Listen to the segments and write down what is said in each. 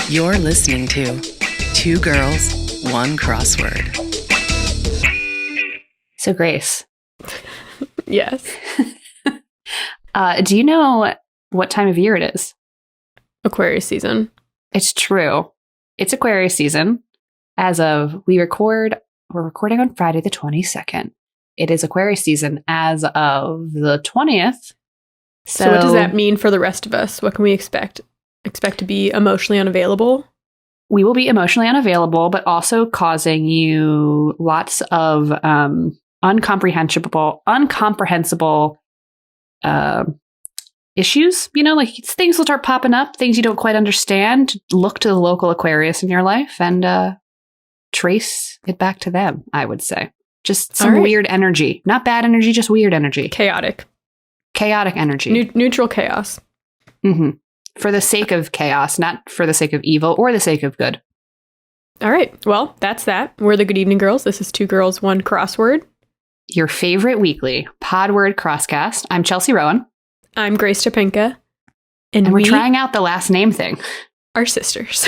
You're listening to Two Girls, One Crossword. So, Grace. Yes. Do you know what time of year it is? Aquarius season. It's true. It's Aquarius season. We're recording on Friday the 22nd. It is Aquarius season as of the 20th. So what does that mean for the rest of us? What can we expect? Expect to be emotionally unavailable? We will be emotionally unavailable, but also causing you lots of incomprehensible issues. You know, like things will start popping up, things you don't quite understand. Look to the local Aquarius in your life and trace it back to them, I would say. Just some weird energy. Not bad energy, just weird energy. Chaotic energy. Neutral chaos. Mm-hmm. For the sake of chaos, not for the sake of evil or the sake of good. All right. Well, that's that. We're the Good Evening Girls. This is Two Girls, One Crossword. Your favorite weekly Podword Crosscast. I'm Chelsea Rowan. I'm Grace Topinka. And we're trying out the last name thing. Our sisters.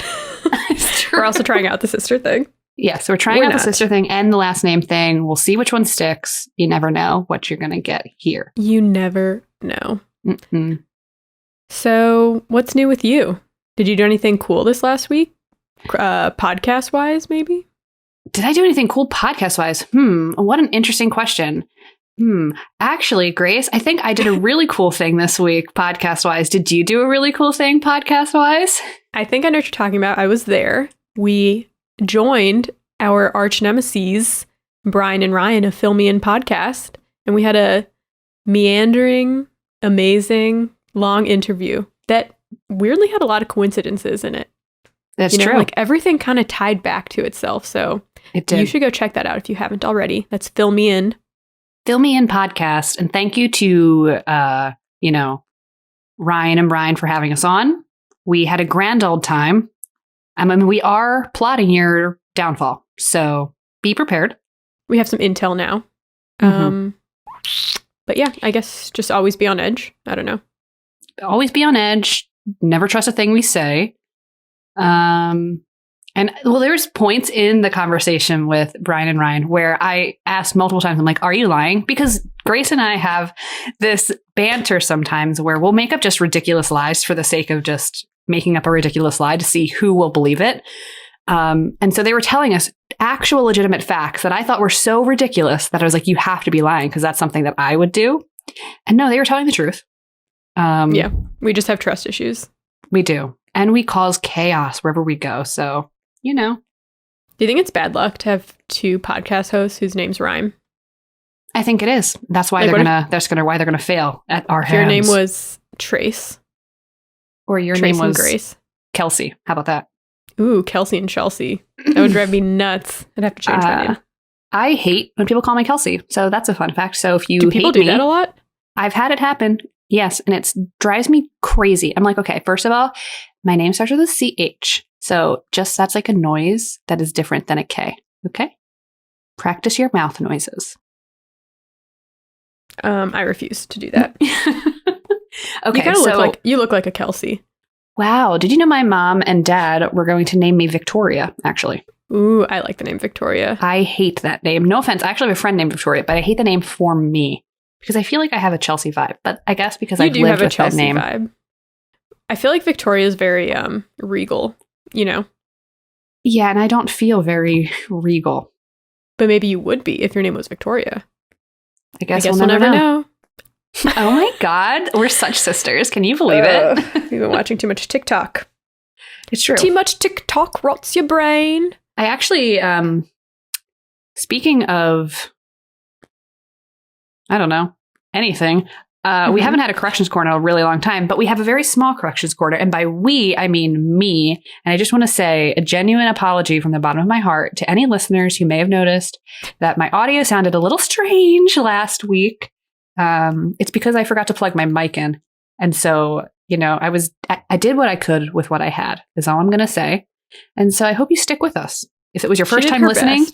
We're also trying out the sister thing. Yes, we're trying out the sister thing and the last name thing. We'll see which one sticks. You never know what you're going to get here. You never know. Mm-mm. So, what's new with you? Did you do anything cool this last week? Podcast-wise, maybe? Did I do anything cool podcast-wise? What an interesting question. Actually, Grace, I think I did a really cool thing this week, podcast-wise. Did you do a really cool thing, podcast-wise? I think I know what you're talking about. I was there. We joined our arch nemesis, Brian and Ryan of Fill Me In podcast, and we had a meandering, amazing, long interview that weirdly had a lot of coincidences in it. That's true. Like everything kind of tied back to itself. So it did. You should go check that out if you haven't already. That's Fill Me In. Fill Me In podcast. And thank you to, Ryan and Brian for having us on. We had a grand old time. I mean, we are plotting your downfall. So be prepared. We have some intel now. Mm-hmm. But yeah, I guess just always be on edge. I don't know. Always be on edge. Never trust a thing we say. There's points in the conversation with Brian and Ryan where I asked multiple times, I'm like, are you lying? Because Grace and I have this banter sometimes where we'll make up just ridiculous lies for the sake of just making up a ridiculous lie to see who will believe it. And so they were telling us actual legitimate facts that I thought were so ridiculous that I was like, you have to be lying because that's something that I would do. And no, they were telling the truth. Yeah, we just have trust issues. We do. And we cause chaos wherever we go. So, Do you think it's bad luck to have two podcast hosts whose names rhyme? I think it is. That's why why they're gonna fail at our hands. Your name was Trace. Or your Trace name was Grace. Kelsey. How about that? Ooh, Kelsey and Chelsea. That would drive me nuts. I'd have to change my name. I hate when people call me Kelsey. So that's a fun fact. So if you do people do that a lot? I've had it happen. Yes, and it drives me crazy. I'm like, okay, first of all, my name starts with a CH. So that's like a noise that is different than a K. Okay? Practice your mouth noises. I refuse to do that. Okay, you look like a Kelsey. Wow. Did you know my mom and dad were going to name me Victoria, actually? Ooh, I like the name Victoria. I hate that name. No offense. I actually have a friend named Victoria, but I hate the name for me. Because I feel like I have a Chelsea vibe, but I guess because I've lived with that name. Vibe. I feel like Victoria is very regal, Yeah, and I don't feel very regal. But maybe you would be if your name was Victoria. I guess we'll never know. Oh my God, we're such sisters. Can you believe it? We've been watching too much TikTok. It's true. Too much TikTok rots your brain. I actually, speaking of, I don't know, anything. We haven't had a corrections corner in a really long time, but we have a very small corrections corner. And by we, I mean me. And I just want to say a genuine apology from the bottom of my heart to any listeners who may have noticed that my audio sounded a little strange last week. It's because I forgot to plug my mic in. And so, I did what I could with what I had, is all I'm going to say. And so I hope you stick with us. If it was your first time listening,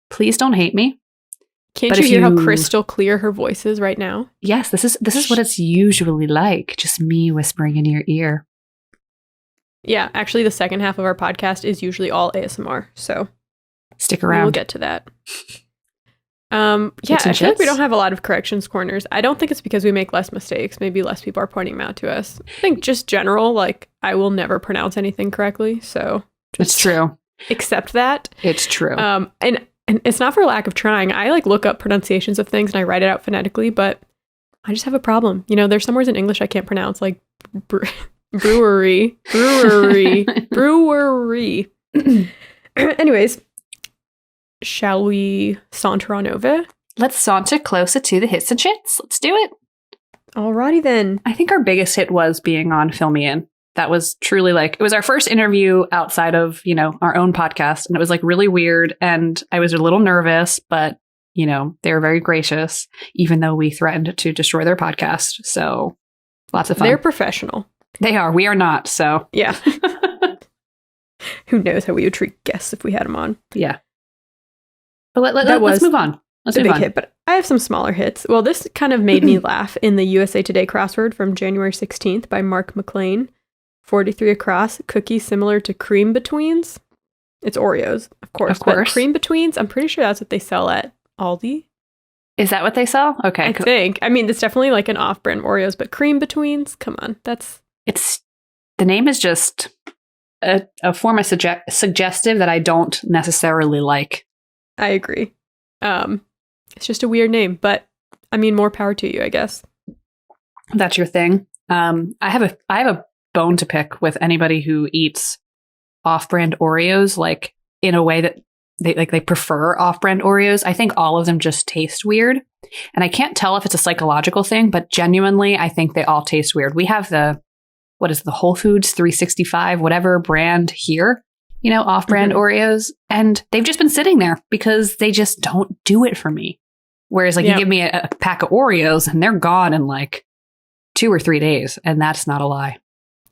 please don't hate me. Can't you hear how crystal clear her voice is right now? Yes, this is what it's usually like. Just me whispering in your ear. Yeah, actually, the second half of our podcast is usually all ASMR, so Stick around. we'll get to that. Yeah, I feel like we don't have a lot of corrections corners. I don't think it's because we make less mistakes. Maybe less people are pointing them out to us. I think just general, like, I will never pronounce anything correctly, so It's true. accept that. It's true. And it's not for lack of trying. I like look up pronunciations of things and I write it out phonetically, but I just have a problem. You know, there's some words in English I can't pronounce, like brewery. Anyways, shall we saunter on over? Let's saunter closer to the hits and shits. Let's do it. Alrighty then. I think our biggest hit was being on Fill Me In. That was truly like, it was our first interview outside of, you know, our own podcast. And it was like really weird. And I was a little nervous, but, you know, they were very gracious, even though we threatened to destroy their podcast. So lots of fun. They're professional. They are. We are not. So Yeah. Who knows how we would treat guests if we had them on. yeah. But let's move on. Let's a move big on. hit, but I have some smaller hits. Well, this kind of made me laugh in the USA Today crossword from January 16th by Mark McLean. 43 across, cookie similar to cream betweens. It's Oreos, of course. Of course. But cream betweens, I'm pretty sure that's what they sell at Aldi. Is that what they sell? Okay. I think. I mean, it's definitely like an off-brand Oreos, but cream betweens, come on. It's the name is just a form of suggestive that I don't necessarily like. I agree. It's just a weird name, but I mean, more power to you, I guess. That's your thing. I have a bone to pick with anybody who eats off-brand Oreos, like in a way that they prefer off-brand Oreos. I think all of them just taste weird, and I can't tell if it's a psychological thing, but genuinely, I think they all taste weird. We have the Whole Foods 365 whatever brand here, you know, off-brand Oreos, and they've just been sitting there because they just don't do it for me. Whereas, like, you give me a pack of Oreos and they're gone in like 2 or 3 days, and that's not a lie.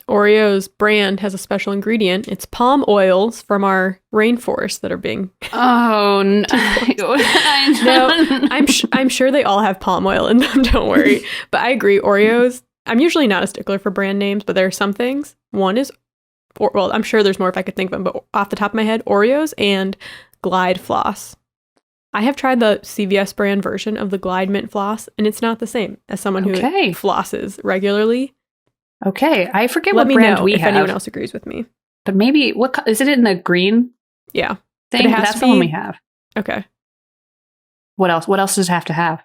Oreo's brand has a special ingredient. It's palm oils from our rainforest that are being. Oh no! No, I'm sure they all have palm oil in them. Don't worry. But I agree. Oreos. I'm usually not a stickler for brand names, but there are some things. One is, well, I'm sure there's more if I could think of them, but off the top of my head, Oreos and Glide floss. I have tried the CVS brand version of the Glide mint floss, and it's not the same as someone who flosses regularly. Okay, I forget Let what me brand know we if have. anyone else agrees with me. But maybe is it in the green? Yeah, thing. That's the one we have. Okay. What else? What else does it have to have?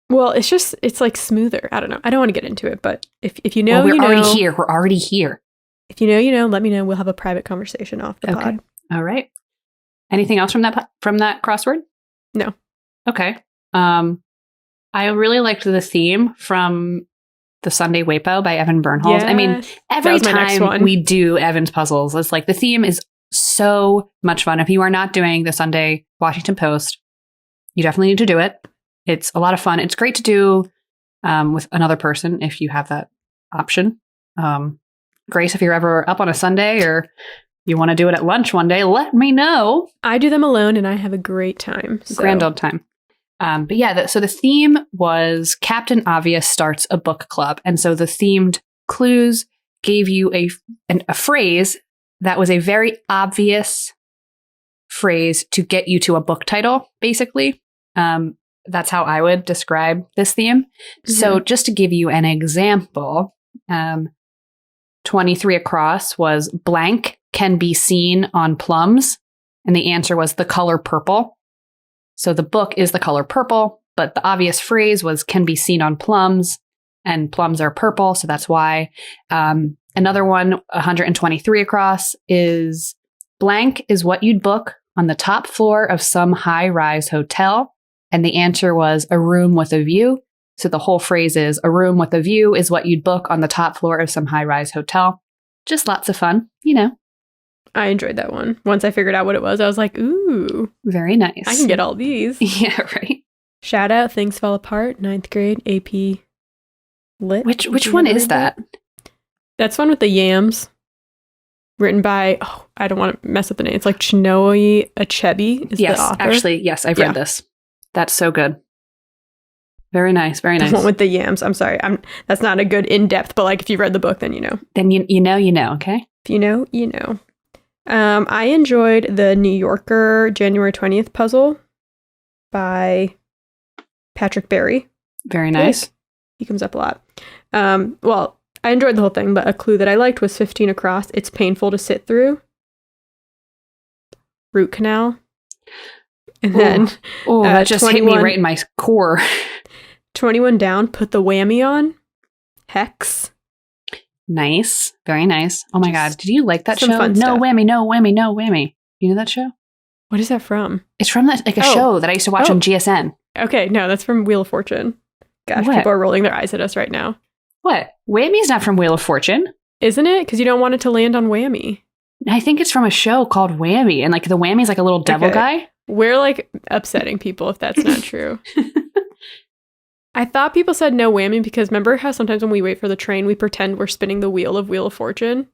Well, it's like smoother. I don't know. I don't want to get into it, but if you know, we're you know. already here. We're already here. If you know, you know. Let me know. We'll have a private conversation off the pod. All right. Anything else from that crossword? No. Okay. I really liked the theme from the Sunday Wapo by Evan Bernholz. I mean, every time we do Evan's puzzles, it's like the theme is so much fun. If you are not doing the Sunday Washington Post, you definitely need to do it. It's a lot of fun. It's great to do with another person if you have that option. Grace, if you're ever up on a Sunday or you want to do it at lunch one day, let me know. I do them alone and I have a great time. So. Grand old time. But yeah, so the theme was Captain Obvious starts a book club. And so the themed clues gave you a phrase that was a very obvious phrase to get you to a book title, basically. That's how I would describe this theme. Mm-hmm. So just to give you an example, 23 across was blank can be seen on plums. And the answer was the color purple. So the book is the color purple, but the obvious phrase was can be seen on plums, and plums are purple, so that's why. Another one, 123 across, is blank is what you'd book on the top floor of some high-rise hotel, and the answer was a room with a view. So the whole phrase is a room with a view is what you'd book on the top floor of some high-rise hotel. Just lots of fun, you know. I enjoyed that one. Once I figured out what it was, I was like, ooh. Very nice. I can get all these. Yeah, right. Shout out Things Fell Apart, 9th grade, AP Lit. Which one is that? That's one with the yams. Written by, I don't want to mess up the name. It's like Chinonye Achebe is the author. Actually, yes, I've read this. That's so good. Very nice, very nice. The one with the yams. I'm sorry. That's not a good in-depth, but like if you read the book, then you know. Then you know, okay? If you know, you know. I enjoyed the New Yorker January 20th puzzle by Patrick Berry. Very nice. He comes up a lot. Well, I enjoyed the whole thing, but a clue that I liked was 15 across. It's painful to sit through. Root canal. And then that just hit me right in my core. 21 down, put the whammy on. Hex. Nice. Very nice. Oh my God. Did you like that show? Fun No stuff. whammy, no whammy, no whammy. You know that show? What is that from? It's from that show that I used to watch on GSN. Okay, no, that's from Wheel of Fortune. Gosh, What? people are rolling their eyes at us right now. What? Whammy's not from Wheel of Fortune. Isn't it? Because you don't want it to land on whammy. I think it's from a show called Whammy. And like the whammy's like a little devil guy. We're like upsetting people if that's not true. I thought people said no whammy because remember how sometimes when we wait for the train, we pretend we're spinning the wheel of Fortune?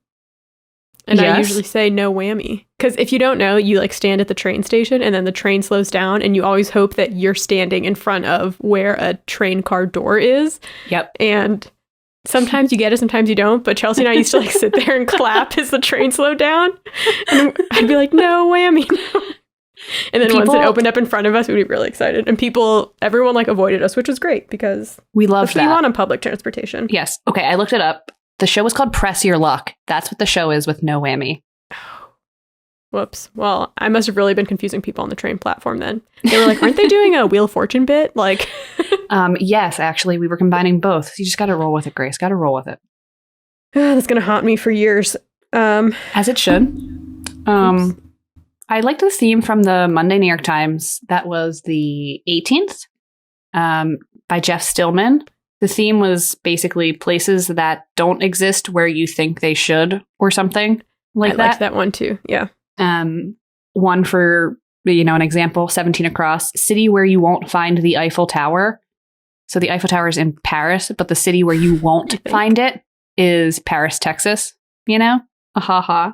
And I usually say no whammy. Because if you don't know, you like stand at the train station and then the train slows down and you always hope that you're standing in front of where a train car door is. Yep. And sometimes you get it, sometimes you don't. But Chelsea and I used to like sit there and clap as the train slowed down. And I'd be like, no whammy, no. And then once it opened up in front of us, we'd be really excited. And everyone like avoided us, which was great because we loved that. We want on public transportation. Yes. Okay, I looked it up. The show was called Press Your Luck. That's what the show is with no whammy. Whoops. Well, I must have really been confusing people on the train platform then. They were like, aren't they doing a Wheel of Fortune bit? Like, yes, actually, we were combining both. You just got to roll with it, Grace. Got to roll with it. That's going to haunt me for years. As it should. I liked the theme from the Monday New York Times. That was the 18th by Jeff Stillman. The theme was basically places that don't exist where you think they should or something like that. I liked that one too. Yeah. One for, an example, 17 across, city where you won't find the Eiffel Tower. So the Eiffel Tower is in Paris, but the city where you won't find it is Paris, Texas, ha.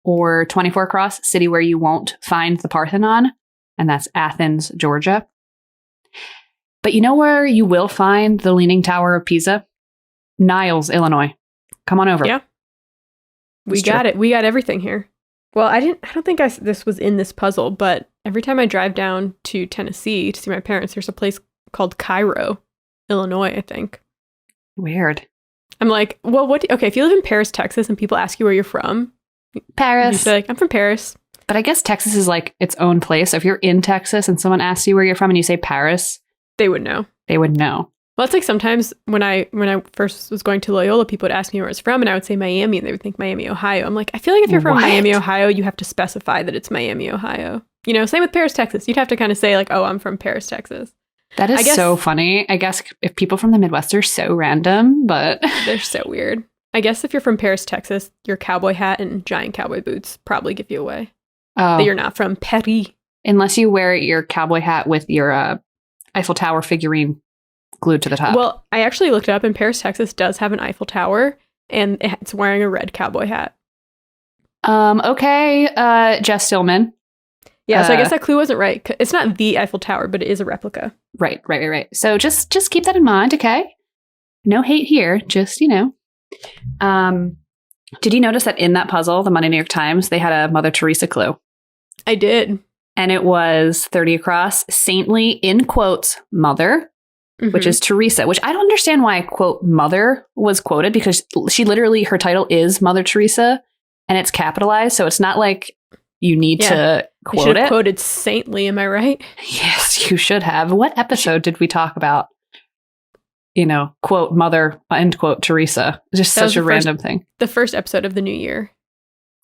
Or 24 across, city where you won't find the Parthenon, and that's Athens, Georgia. But you know where you will find the Leaning Tower of Pisa? Niles, Illinois. Come on over. Yeah. We got it. We got everything here. Well, I don't think this was in this puzzle, but every time I drive down to Tennessee to see my parents, there's a place called Cairo, Illinois, I think. Weird. I'm like, well, okay, if you live in Paris, Texas, and people ask you where you're from, Paris. You say, like, I'm from Paris. But I guess Texas is like its own place. So if you're in Texas and someone asks you where you're from and you say Paris, they would know. They would know. Well, it's like sometimes when I first was going to Loyola, people would ask me where I was from, and I would say Miami, and they would think Miami, Ohio. I'm like, I feel like if you're from Miami, Ohio, you have to specify that it's Miami, Ohio. Same with Paris, Texas. You'd have to kind of say like, oh, I'm from Paris, Texas. That is so funny. I guess if people from the Midwest are so random, but they're so weird. I guess if you're from Paris, Texas, your cowboy hat and giant cowboy boots probably give you away that you're not from Paris. Unless you wear your cowboy hat with your Eiffel Tower figurine glued to the top. Well, I actually looked it up, and Paris, Texas does have an Eiffel Tower, and it's wearing a red cowboy hat. Okay, Jeff Stillman. Yeah, so I guess that clue wasn't right. It's not the Eiffel Tower, but it is a replica. Right. So just keep that in mind, okay? No hate here, just, Did you notice that in that puzzle, the Monday New York Times, they had a Mother Teresa clue? I did. And it was 30 across, saintly, in quotes, mother, which is Teresa, which I don't understand why, quote, mother was quoted, because she literally, her title is Mother Teresa, and it's capitalized, so it's not like you need to quote it. You should have quoted saintly, am I right? Yes, you should have. What episode did we talk about? Quote, mother, end quote, Teresa. Just such a random thing. The first episode of the new year.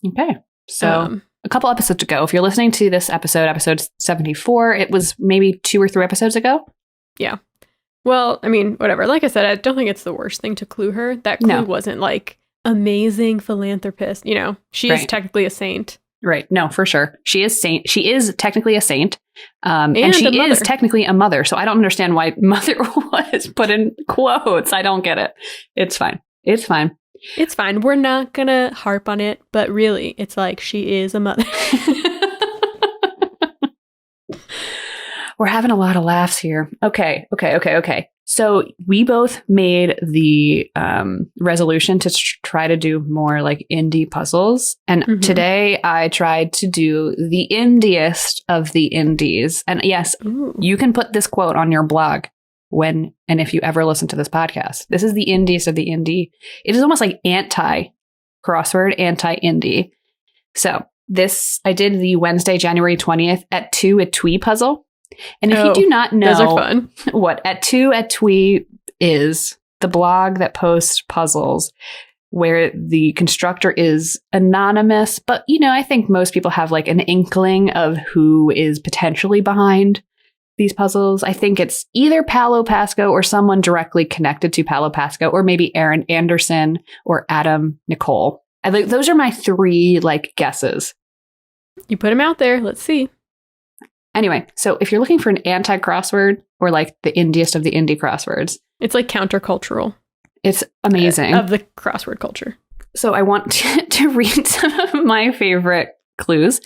Okay. So a couple episodes ago, if you're listening to this episode 74, it was maybe 2 or 3 episodes ago. Yeah. Well, I mean, whatever. Like I said, I don't think it's the worst thing to clue her. That clue wasn't like amazing philanthropist. She is technically a saint. Right. No, for sure. She is technically a saint. And she is technically a mother. So I don't understand why mother was put in quotes. I don't get it. It's fine. It's fine. We're not going to harp on it. But really, it's like she is a mother. We're having a lot of laughs here. Okay. So we both made the resolution to try to do more like indie puzzles. And today I tried to do the indiest of the indies. And yes, you can put this quote on your blog when and if you ever listen to this podcast. This is the indiest of the indie. It is almost like anti-crossword, anti-indie. So I did the Wednesday, January 20th at 2 at Twee puzzle. And if you do not know those are fun. What at 2 at Twee is, the blog that posts puzzles where the constructor is anonymous, but I think most people have like an inkling of who is potentially behind these puzzles. I think it's either Paolo Pasco or someone directly connected to Paolo Pasco, or maybe Aaron Anderson or Adam Nicole. Those are my 3 like guesses. You put them out there. Let's see. Anyway, so if you're looking for an anti-crossword or like the indiest of the indie crosswords, it's like countercultural. It's amazing. Of the crossword culture. So I want to read some of my favorite clues.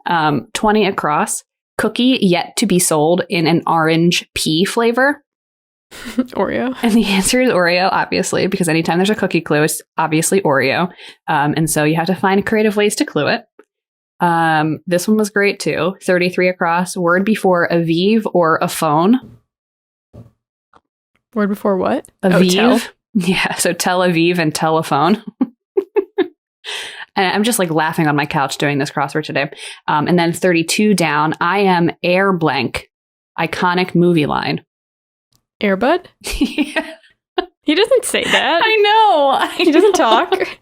20 across. Cookie yet to be sold in an orange pea flavor. Oreo. And the answer is Oreo, obviously, because anytime there's a cookie clue, it's obviously Oreo. And so you have to find creative ways to clue it. This one was great too. 33 across. Word before Aviv or a phone. Word before what? Aviv. Yeah. So Tel Aviv and telephone. And I'm just like laughing on my couch doing this crossword today. And then 32 down. I am air blank. Iconic movie line. Airbud? Yeah. He doesn't say that. I know. He doesn't talk.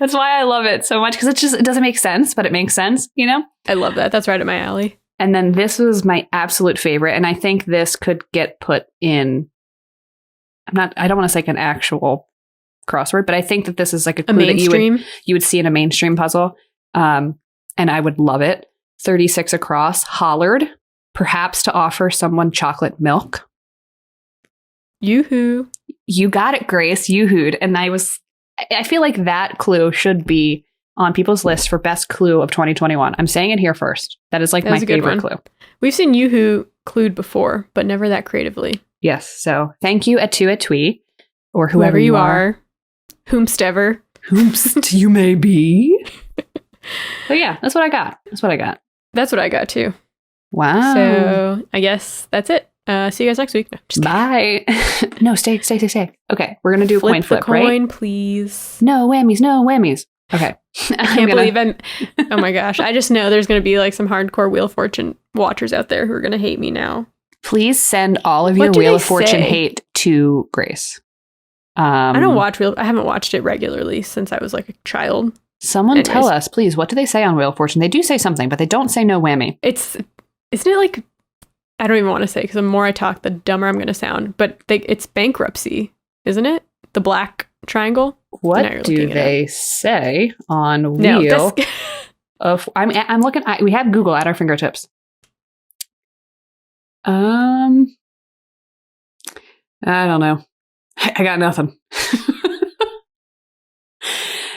That's why I love it so much, because it doesn't make sense, but it makes sense, I love that. That's right up my alley. And then this was my absolute favorite, and I think this could get put in. I don't want to say like an actual crossword, but I think that this is like a clue that you would see in a mainstream puzzle. And I would love it. 36 across. Hollered, perhaps to offer someone chocolate milk. Yoo-hoo. You got it, Grace. Yoo-hooed. And I feel like that clue should be on people's list for best clue of 2021. I'm saying it here first. That is like my favorite clue. We've seen Yoo-hoo clued before, but never that creatively. Yes. So thank you at 2 at Twee, or whoever you are. Whomstever. Whomst you may be. But yeah, that's what I got. That's what I got too. Wow. So I guess that's it. See you guys next week. No, just bye. No, stay. Okay, we're gonna do a coin flip, right? Coin, please. No whammies. Okay. I can't believe I'm. Oh my gosh! I just know there's gonna be like some hardcore Wheel of Fortune watchers out there who are gonna hate me now. Please send all of your Wheel of Fortune hate to Grace. I don't watch I haven't watched it regularly since I was like a child. Someone tell us, please. What do they say on Wheel of Fortune? They do say something, but they don't say no whammy. Isn't it like? I don't even want to say, because the more I talk, the dumber I'm going to sound. But it's bankruptcy, isn't it? The black triangle. What do they say on Wheel of? I'm looking. We have Google at our fingertips. I don't know. I got nothing.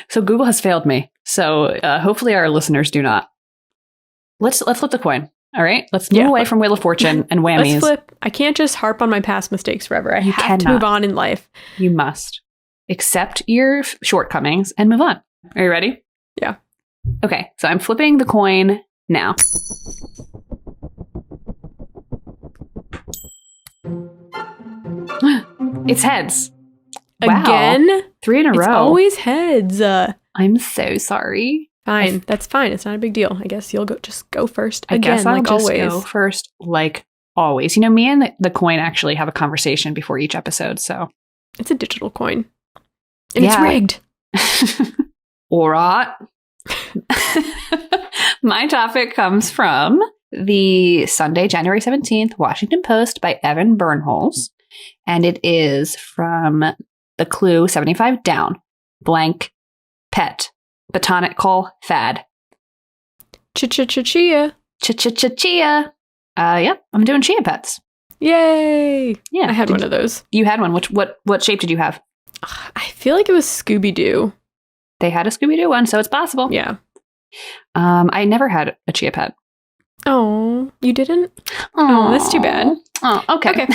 So Google has failed me. So hopefully our listeners do not. Let's flip the coin. All right, let's move away from Wheel of Fortune and whammies. Let's flip. I can't just harp on my past mistakes forever. I have to move on in life. You must accept your shortcomings and move on. Are you ready? Yeah. Okay, so I'm flipping the coin now. It's heads. Again? Wow. 3 in a row. It's always heads. I'm so sorry. Fine. That's fine. It's not a big deal. I guess you'll just go first. I guess I'll just go first, like always. Me and the coin actually have a conversation before each episode, so. It's a digital coin. And it's rigged. All right. My topic comes from the Sunday, January 17th, Washington Post by Evan Bernholz. And it is from the clue 75 down. Blank pet. Botanical fad. Chia. Chia. Yep, I'm doing chia pets. Yay! Yeah, I had one of those. You had one. What shape did you have? I feel like it was Scooby-Doo. They had a Scooby-Doo one, so it's possible. Yeah. I never had a chia pet. Oh, you didn't? Oh, that's too bad. Oh, okay.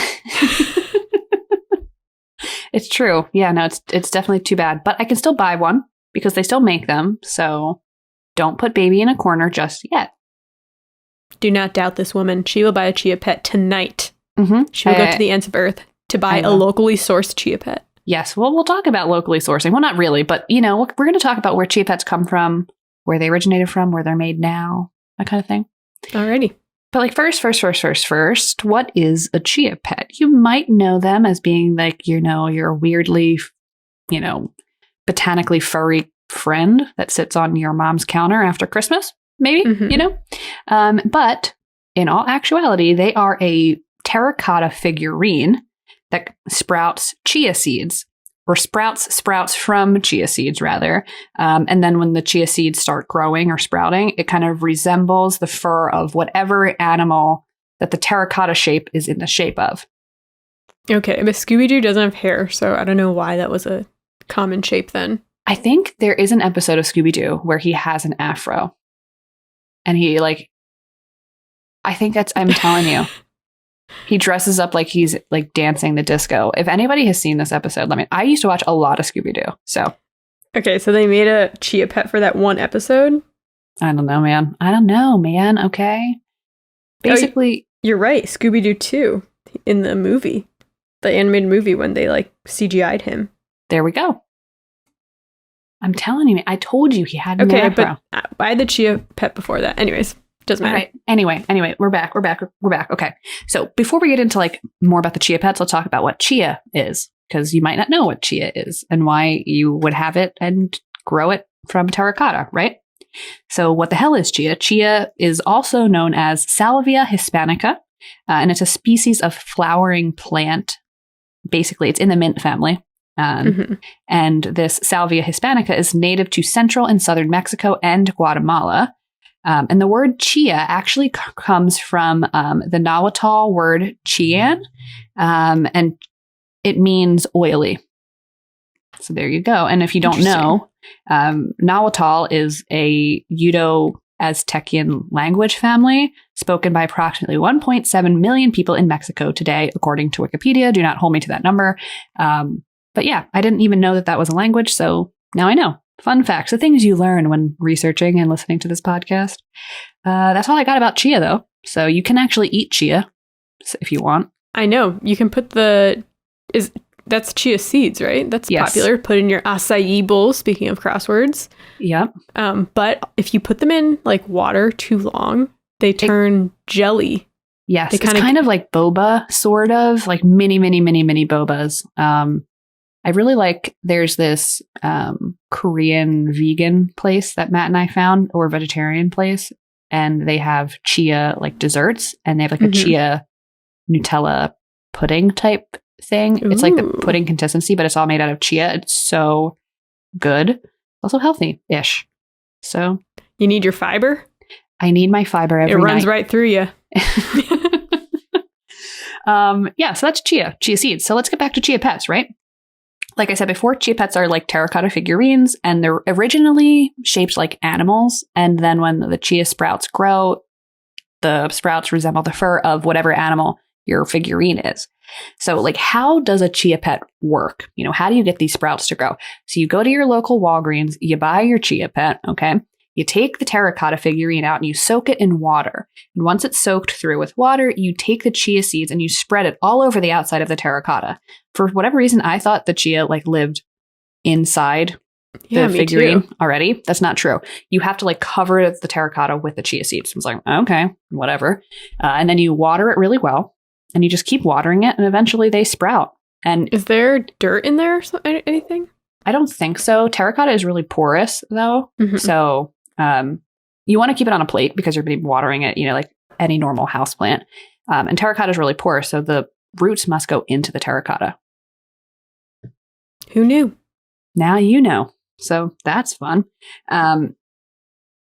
It's true. Yeah, no, it's definitely too bad. But I can still buy one because they still make them. So don't put baby in a corner just yet. Do not doubt this woman. She will buy a Chia Pet tonight. Mm-hmm. She will go to the ends of earth to buy a locally sourced Chia Pet. Yes. Well, we'll talk about locally sourcing. Well, not really, but, we're going to talk about where Chia Pets come from, where they originated from, where they're made now, that kind of thing. Alrighty. But like first, what is a Chia Pet? You might know them as being like, your weirdly, botanically furry friend that sits on your mom's counter after Christmas, maybe, but in all actuality, they are a terracotta figurine that sprouts chia seeds, or sprouts from chia seeds, rather. And then when the chia seeds start growing or sprouting, it kind of resembles the fur of whatever animal that the terracotta shape is in the shape of. Okay, but Scooby-Doo doesn't have hair, so I don't know why that was a common shape then. I think there is an episode of Scooby-Doo where he has an afro. And he, I'm telling you. He dresses up like he's like dancing the disco. If anybody has seen this episode, I used to watch a lot of Scooby-Doo. So, okay, so they made a Chia Pet for that one episode? I don't know, man. Okay. Basically, you're right. Scooby-Doo 2 in the movie, the animated movie, when they CGI'd him. There we go. I'm telling you, I told you he had an afro. But I had the Chia Pet before that. Anyways. Doesn't matter. Right. Anyway, we're back. Okay. So before we get into more about the Chia Pets, let's talk about what Chia is, because you might not know what Chia is and why you would have it and grow it from terracotta, right? So what the hell is Chia? Chia is also known as Salvia hispanica, and it's a species of flowering plant. Basically, it's in the mint family. And this Salvia hispanica is native to central and southern Mexico and Guatemala. And the word chia actually comes from the Nahuatl word chian, and it means oily. So there you go. And if you don't know, Nahuatl is a Udo-Aztecian language family spoken by approximately 1.7 million people in Mexico today, according to Wikipedia. Do not hold me to that number. But yeah, I didn't even know that was a language, so now I know. Fun facts, the things you learn when researching and listening to this podcast. That's all I got about chia, though. So you can actually eat chia if you want. I know. You can put that's chia seeds, right? That's popular. Put in your acai bowl, speaking of crosswords. Yep. But if you put them in water too long, they turn jelly. Yes, it's kind of like boba, sort of, like mini bobas. I really there's this Korean vegan place that Matt and I found, or vegetarian place, and they have chia desserts, and they have a chia Nutella pudding type thing. Ooh. It's like the pudding consistency, but it's all made out of chia. It's so good. Also healthy-ish. So you need your fiber? I need my fiber every night. It runs right through you. So that's chia seeds. So let's get back to Chia Pets, right? Like I said before, Chia Pets are like terracotta figurines, and they're originally shaped like animals. And then when the chia sprouts grow, the sprouts resemble the fur of whatever animal your figurine is. So how does a Chia Pet work? How do you get these sprouts to grow? So you go to your local Walgreens, you buy your Chia Pet, okay? You take the terracotta figurine out and you soak it in water. And once it's soaked through with water, you take the chia seeds and you spread it all over the outside of the terracotta. For whatever reason, I thought the chia lived inside the figurine already. That's not true. You have to cover the terracotta with the chia seeds. I was like, okay, whatever. And then you water it really well, and you just keep watering it, and eventually they sprout. And is there dirt in there or anything? I don't think so. Terracotta is really porous, though. Mm-hmm. So you want to keep it on a plate because you're going to be watering it, like any normal houseplant. And terracotta is really porous, so the roots must go into the terracotta. Who knew? Now you know. So that's fun. So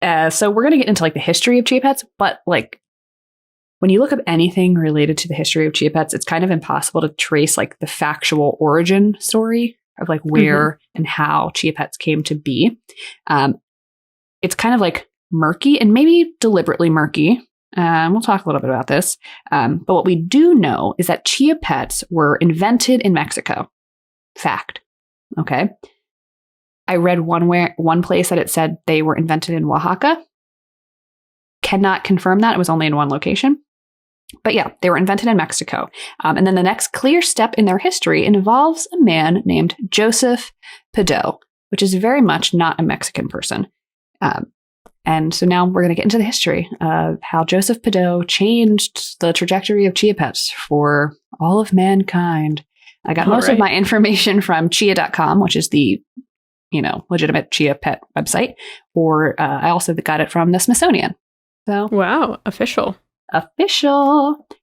we're going to get into the history of Chia Pets, but when you look up anything related to the history of Chia Pets, it's kind of impossible to trace the factual origin story of where and how Chia Pets came to be. It's kind of murky, and maybe deliberately murky, We'll talk a little bit about this. But what we do know is that Chia Pets were invented in Mexico. Fact. Okay. I read one place that it said they were invented in Oaxaca. Cannot confirm that. It was only in one location. But yeah, they were invented in Mexico. And then the next clear step in their history involves a man named Joseph Pideau, which is very much not a Mexican person. And so now we're going to get into the history of how Joseph Pideau changed the trajectory of Chia Pets for all of mankind. I got most of my information from chia.com, which is the legitimate Chia Pet website, or I also got it from the Smithsonian. So wow, official.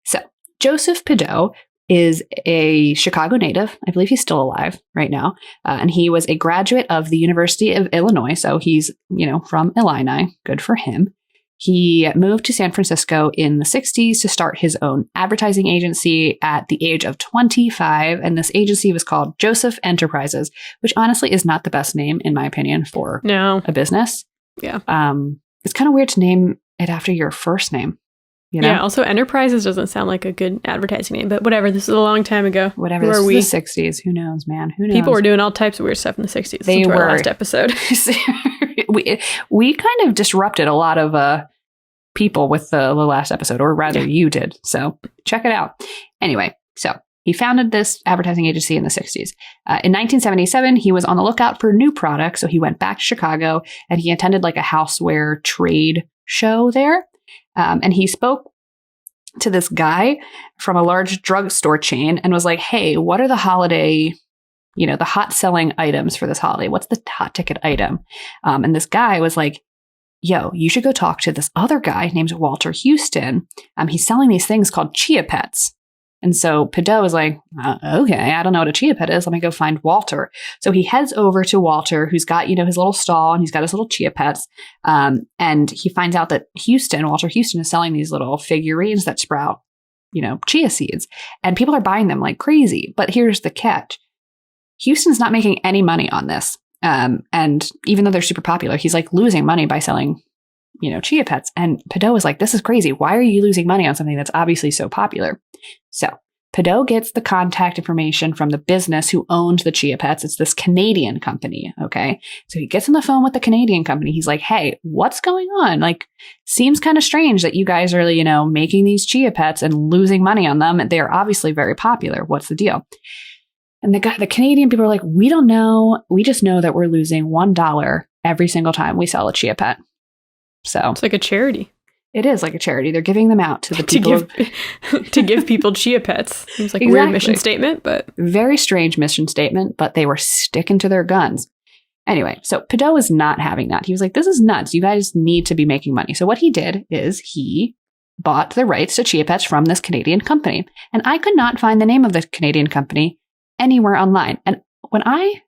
So Joseph Pideau is a Chicago native. I believe he's still alive right now. And he was a graduate of the University of Illinois. So he's, from Illini. Good for him. He moved to San Francisco in the 60s to start his own advertising agency at the age of 25. And this agency was called Joseph Enterprises, which honestly is not the best name, in my opinion, for a business. Yeah. It's kind of weird to name it after your first name. Yeah, also Enterprises doesn't sound like a good advertising name, but whatever. This is a long time ago. Whatever. This is the 60s. Who knows, man? Who knows? People were doing all types of weird stuff in the 60s. They were. Our last episode. we kind of disrupted a lot of people with the last episode, or rather you did. So check it out. Anyway, so he founded this advertising agency in the 60s. In 1977, he was on the lookout for new products, so he went back to Chicago and he attended like a houseware trade show there. And he spoke to this guy from a large drugstore chain and was like, hey, what are the holiday, the hot selling items for this holiday? What's the hot ticket item? And this guy was like, yo, you should go talk to this other guy named Walter Houston. He's selling these things called Chia Pets. And so Pideau was like, okay, I don't know what a Chia Pet is. Let me go find Walter. So he heads over to Walter, who's got, his little stall and he's got his little Chia Pets. And he finds out that Walter Houston is selling these little figurines that sprout, chia seeds. And people are buying them like crazy. But here's the catch. Houston's not making any money on this. And even though they're super popular, he's like losing money by selling Chia Pets. And Pideau was like, this is crazy. Why are you losing money on something that's obviously so popular? So Pideau gets the contact information from the business who owned the Chia Pets. It's this Canadian company. Okay. So he gets on the phone with the Canadian company. He's like, hey, what's going on? Like, seems kind of strange that you guys are, making these Chia Pets and losing money on them. They're obviously very popular. What's the deal? And the Canadian people are like, we don't know. We just know that we're losing $1 every single time we sell a Chia Pet. So it's like a charity. It is like a charity. They're giving them out to the people. to give people Chia Pets. Seems like a weird mission statement, but. Very strange mission statement, but they were sticking to their guns. Anyway, so Pideau was not having that. He was like, this is nuts. You guys need to be making money. So what he did is he bought the rights to Chia Pets from this Canadian company. And I could not find the name of the Canadian company anywhere online. And when I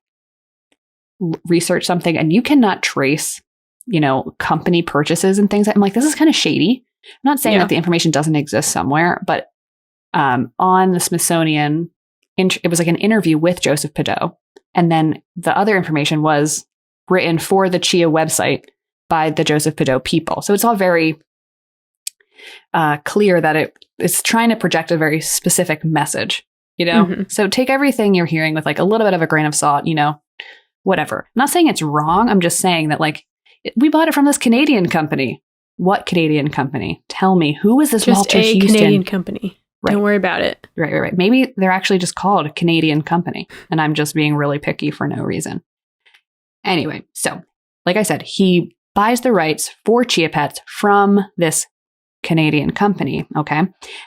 research something and you cannot trace company purchases and things, I'm like, this is kind of shady. I'm not saying that the information doesn't exist somewhere, but on the Smithsonian, it was like an interview with Joseph Pideau. And then the other information was written for the Chia website by the Joseph Pideau people. So it's all very clear that it's trying to project a very specific message, Mm-hmm. So take everything you're hearing with like a little bit of a grain of salt, whatever. I'm not saying it's wrong. I'm just saying that like, we bought it from this Canadian company. What Canadian company? Tell me, who is this just Walter Houston? Just a Canadian company. Right. Don't worry about it. Right. Maybe they're actually just called a Canadian company, and I'm just being really picky for no reason. Anyway, so like I said, he buys the rights for Chia Pets from this Canadian company, okay?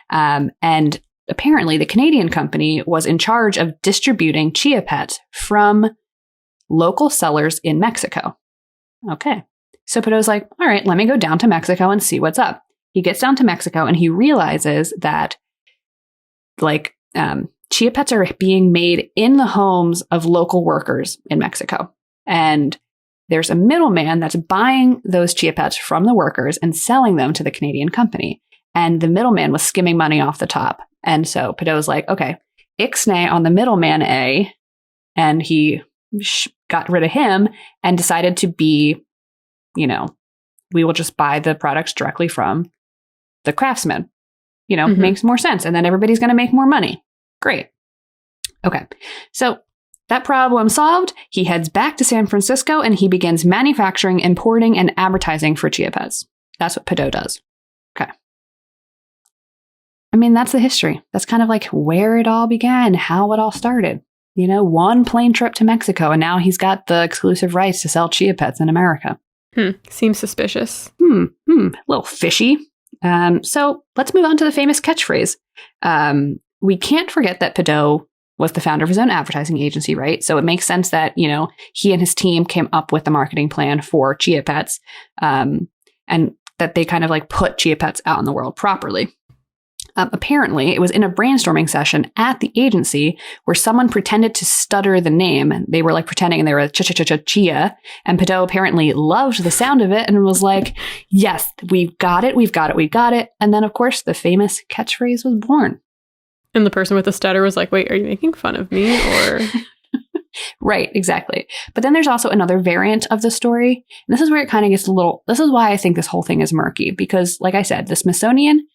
And apparently the Canadian company was in charge of distributing Chia Pets from local sellers in Mexico. Okay. So Pideau's like, all right, let me go down to Mexico and see what's up. He gets down to Mexico and he realizes that Chia Pets are being made in the homes of local workers in Mexico. And there's a middleman that's buying those Chia Pets from the workers and selling them to the Canadian company. And the middleman was skimming money off the top. And so Pideau's like, okay, ixnay on the middleman A. And he got rid of him and decided to be, we will just buy the products directly from the craftsman. Makes more sense. And then everybody's going to make more money. Great. Okay. So that problem solved. He heads back to San Francisco and he begins manufacturing, importing, and advertising for Chia Pets. That's what Pideau does. Okay. I mean, that's the history. That's kind of like where it all began, how it all started. One plane trip to Mexico, and now he's got the exclusive rights to sell Chia Pets in America. Seems suspicious. A little fishy. So let's move on to the famous catchphrase. We can't forget that Pideau was the founder of his own advertising agency, right? So it makes sense that, he and his team came up with the marketing plan for Chia Pets, and that they kind of like put Chia Pets out in the world properly. Apparently, it was in a brainstorming session at the agency where someone pretended to stutter the name. They were like pretending and they were Chia. And Pideau apparently loved the sound of it and was like, yes, we've got it. And then, of course, the famous catchphrase was born. And the person with the stutter was like, wait, are you making fun of me? Or Right, exactly. But then there's also another variant of the story. And this is where it kind of gets this is why I think this whole thing is murky. Because, like I said, the Smithsonian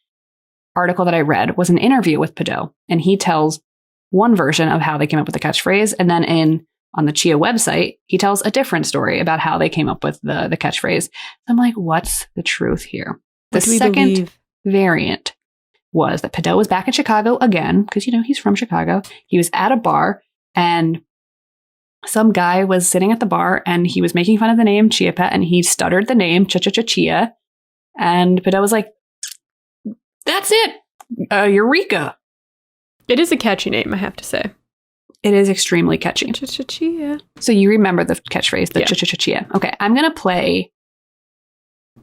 article that I read was an interview with Pideau, and he tells one version of how they came up with the catchphrase, and then on the Chia website, he tells a different story about how they came up with the catchphrase. I'm like, what's the truth here? The second variant was that Pideau was back in Chicago again, because, he's from Chicago. He was at a bar, and some guy was sitting at the bar, and he was making fun of the name Chia Pet, and he stuttered the name Chia, and Pideau was like, that's it. Eureka. It is a catchy name, I have to say. It is extremely catchy. Chia. So you remember the catchphrase, the Chia. Okay, I'm going to play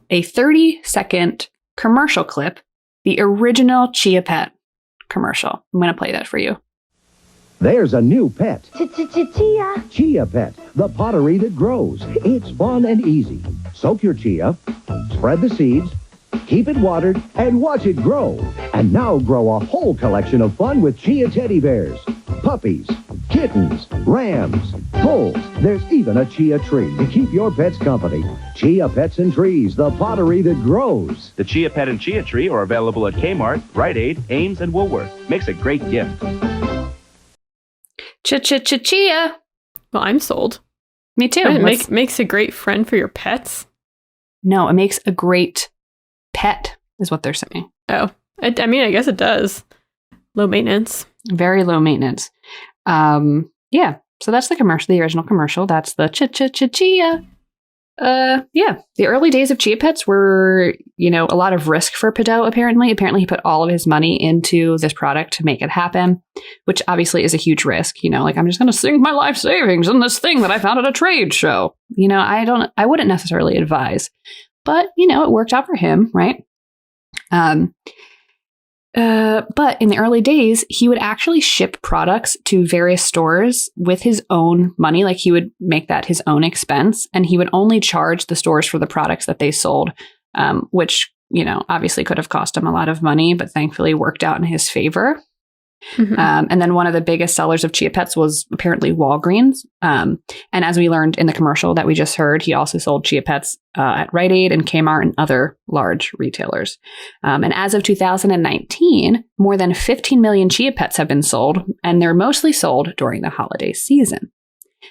a 30-second commercial clip, the original Chia Pet commercial. I'm going to play that for you. There's a new pet. Chia. Chia Pet, the pottery that grows. It's fun and easy. Soak your chia, spread the seeds, keep it watered, and watch it grow. And now grow a whole collection of fun with Chia teddy bears, puppies, kittens, rams, bulls. There's even a Chia tree to keep your pets company. Chia Pets and Trees, the pottery that grows. The Chia Pet and Chia Tree are available at Kmart, Rite Aid, Ames, and Woolworth. Makes a great gift. Chia. Well, I'm sold. Me too. It makes a great friend for your pets. No, it makes a great pet, is what they're saying. Oh, I mean, I guess it does. Low maintenance. Very low maintenance. Yeah. So that's the commercial, the original commercial. That's the Chia. Yeah. The early days of Chia Pets were, a lot of risk for Pideau, apparently. Apparently, he put all of his money into this product to make it happen, which obviously is a huge risk. I'm just going to sink my life savings in this thing that I found at a trade show. I wouldn't necessarily advise. But, it worked out for him, right? But in the early days, he would actually ship products to various stores with his own money. Like, he would make that his own expense, and he would only charge the stores for the products that they sold, which, obviously could have cost him a lot of money, but thankfully worked out in his favor. Mm-hmm. And then one of the biggest sellers of Chia Pets was apparently Walgreens. And as we learned in the commercial that we just heard, he also sold Chia Pets at Rite Aid and Kmart and other large retailers. And as of 2019, more than 15 million Chia Pets have been sold, and they're mostly sold during the holiday season.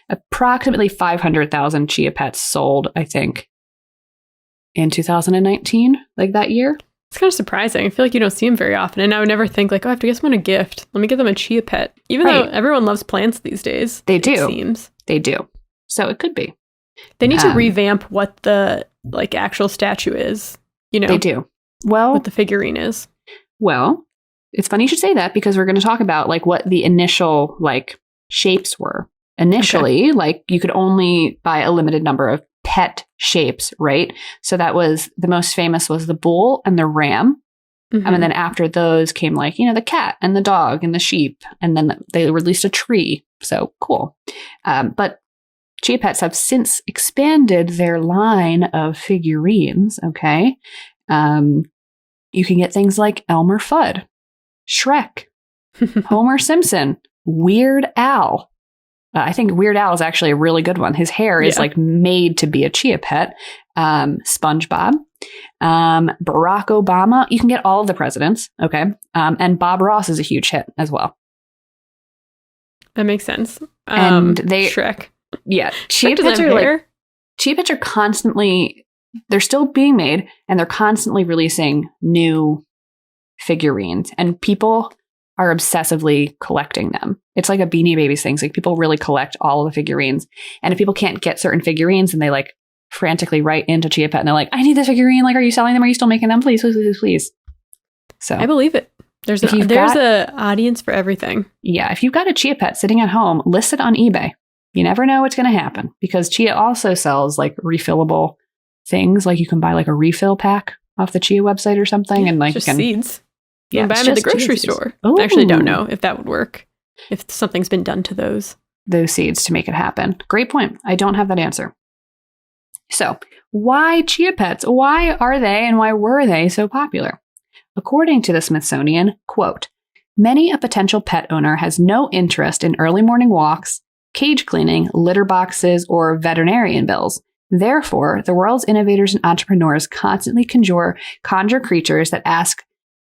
Approximately 500,000 Chia Pets sold, I think, in 2019, like that year. It's kind of surprising. I feel like you don't see them very often. And I would never think like, I have to get someone a gift. Let me get them a Chia Pet. Even though everyone loves plants these days. They do. It seems. They do. So it could be. They need to revamp what the actual statue is. They do. Well, what the figurine is. Well, it's funny you should say that, because we're going to talk about what the initial shapes were. Initially, you could only buy a limited number of pet shapes, right? So that was the most famous was the bull and the ram. Mm-hmm. And then after those came the cat and the dog and the sheep. And then they released a tree. So cool. But Chia Pets have since expanded their line of figurines. Okay. You can get things like Elmer Fudd, Shrek, Homer Simpson, Weird Al, I think Weird Al is actually a really good one. His hair is like made to be a Chia Pet. SpongeBob, Barack Obama. You can get all of the presidents. Okay. And Bob Ross is a huge hit as well. That makes sense. And Shrek. Yeah. Chia Pets are constantly, they're still being made and they're constantly releasing new figurines and people are obsessively collecting them. It's like a Beanie Babies thing. Like people really collect all of the figurines. And if people can't get certain figurines and they like frantically write into Chia Pet and they're like, I need this figurine. Like, are you selling them? Are you still making them? Please, please, please, please. So I believe it. There's a audience for everything. Yeah. If you've got a Chia Pet sitting at home, list it on eBay. You never know what's going to happen because Chia also sells like refillable things. Like you can buy like a refill pack off the Chia website or something. And like just seeds. Yeah, you can buy them at the grocery store. I actually don't know if that would work. If something's been done to those seeds to make it happen. Great point. I don't have that answer. So why Chia Pets? Why are they and why were they so popular? According to the Smithsonian, quote, many a potential pet owner has no interest in early morning walks, cage cleaning, litter boxes, or veterinarian bills. Therefore, the world's innovators and entrepreneurs constantly conjure creatures that ask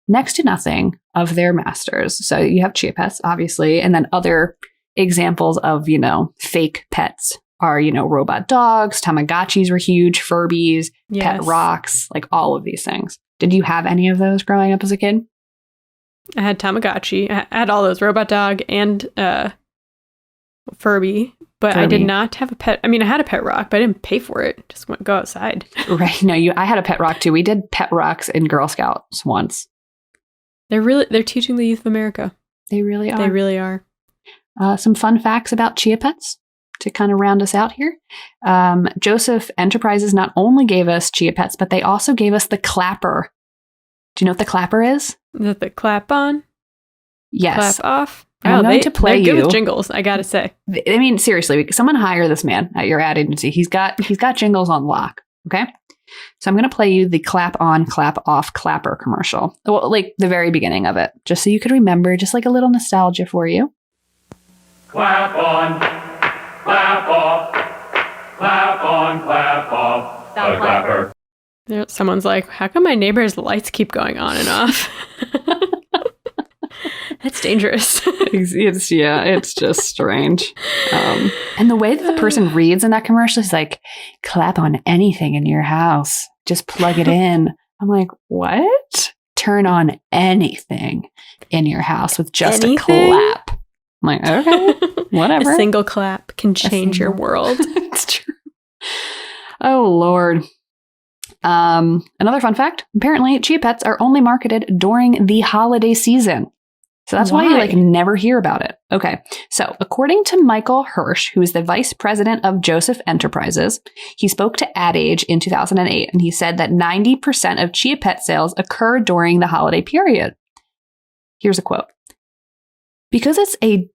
next to nothing of their masters. So you have Chia Pets, obviously, and then other examples of, fake pets are, robot dogs, Tamagotchis were huge, Furbies, pet rocks, like all of these things. Did you have any of those growing up as a kid? I had Tamagotchi. I had all those, robot dog and Furby, but I did not have a pet. I mean, I had a pet rock, but I didn't pay for it. Just went go outside. Right. No, I had a pet rock too. We did pet rocks in Girl Scouts once. They're teaching the youth of America. They really are. They really are. Some fun facts about Chia Pets to kind of round us out here. Joseph Enterprises not only gave us Chia Pets, but they also gave us the clapper. Do you know what the clapper is? Is that the clap on? Yes. Clap off? I'm going to play they're you. good with jingles, I gotta say. I mean, seriously, someone hire this man at your ad agency. He's got jingles on lock. Okay. So I'm going to play you the clap on, clap off clapper commercial. Well, like the very beginning of it, just so you could remember, just like a little nostalgia for you. Clap on, clap off, clap on, clap off, the clapper. Someone's like, how come my neighbor's lights keep going on and off? That's dangerous. It's just strange. And the way that the person reads in that commercial is like, clap on anything in your house. Just plug it in. I'm like, what? Turn on anything in your house with just a clap. I'm like, okay, whatever. A single clap can change your world. It's true. Oh, Lord. Another fun fact, apparently Chia Pets are only marketed during the holiday season. So that's why you never hear about it. Okay. So according to Michael Hirsch, who is the vice president of Joseph Enterprises, he spoke to Ad Age in 2008, and he said that 90% of Chia Pet sales occur during the holiday period. Here's a quote. Because it's a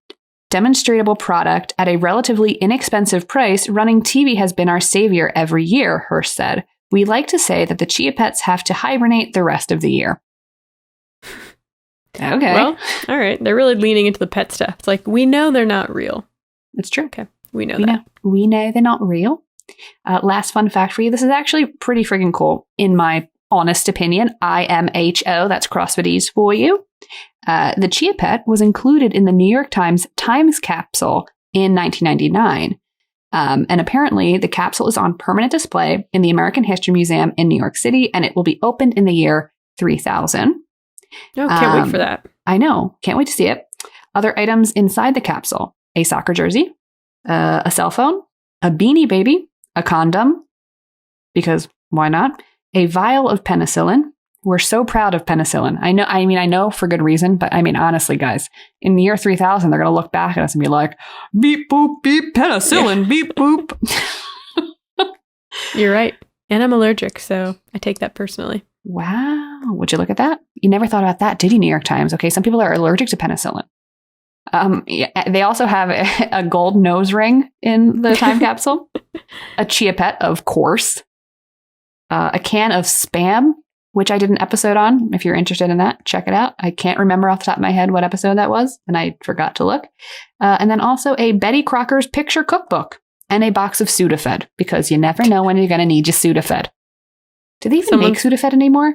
demonstrable product at a relatively inexpensive price, running TV has been our savior every year, Hirsch said. We like to say that the Chia Pets have to hibernate the rest of the year. Okay. Well, all right. They're really leaning into the pet stuff. It's like, we know they're not real. It's true. Okay. We know that. We know they're not real. Last fun fact for you. This is actually pretty freaking cool, in my honest opinion. IMHO, that's CrossFitese for you. The Chia Pet was included in the New York Times capsule in 1999. And apparently the capsule is on permanent display in the American History Museum in New York City, and it will be opened in the year 3000. Oh, can't wait for that. I know. Can't wait to see it. Other items inside the capsule: a soccer jersey, a cell phone, a Beanie Baby, a condom, because why not? A vial of penicillin. We're so proud of penicillin. I know for good reason, but I mean, honestly, guys, in the year 3000, they're going to look back at us and be like, beep, boop, beep, penicillin, beep, boop. You're right. And I'm allergic, so I take that personally. Wow. Would you look at that? You never thought about that, did you, New York Times? Okay, some people are allergic to penicillin. They also have a gold nose ring in the time capsule. A Chia Pet, of course. A can of Spam which I did an episode on. If you're interested in that, check it out. I can't remember off the top of my head what episode that was, and I forgot to look. And then also a Betty Crocker's picture cookbook and a box of Sudafed, because you never know when you're going to need your Sudafed. Do they even make Sudafed anymore?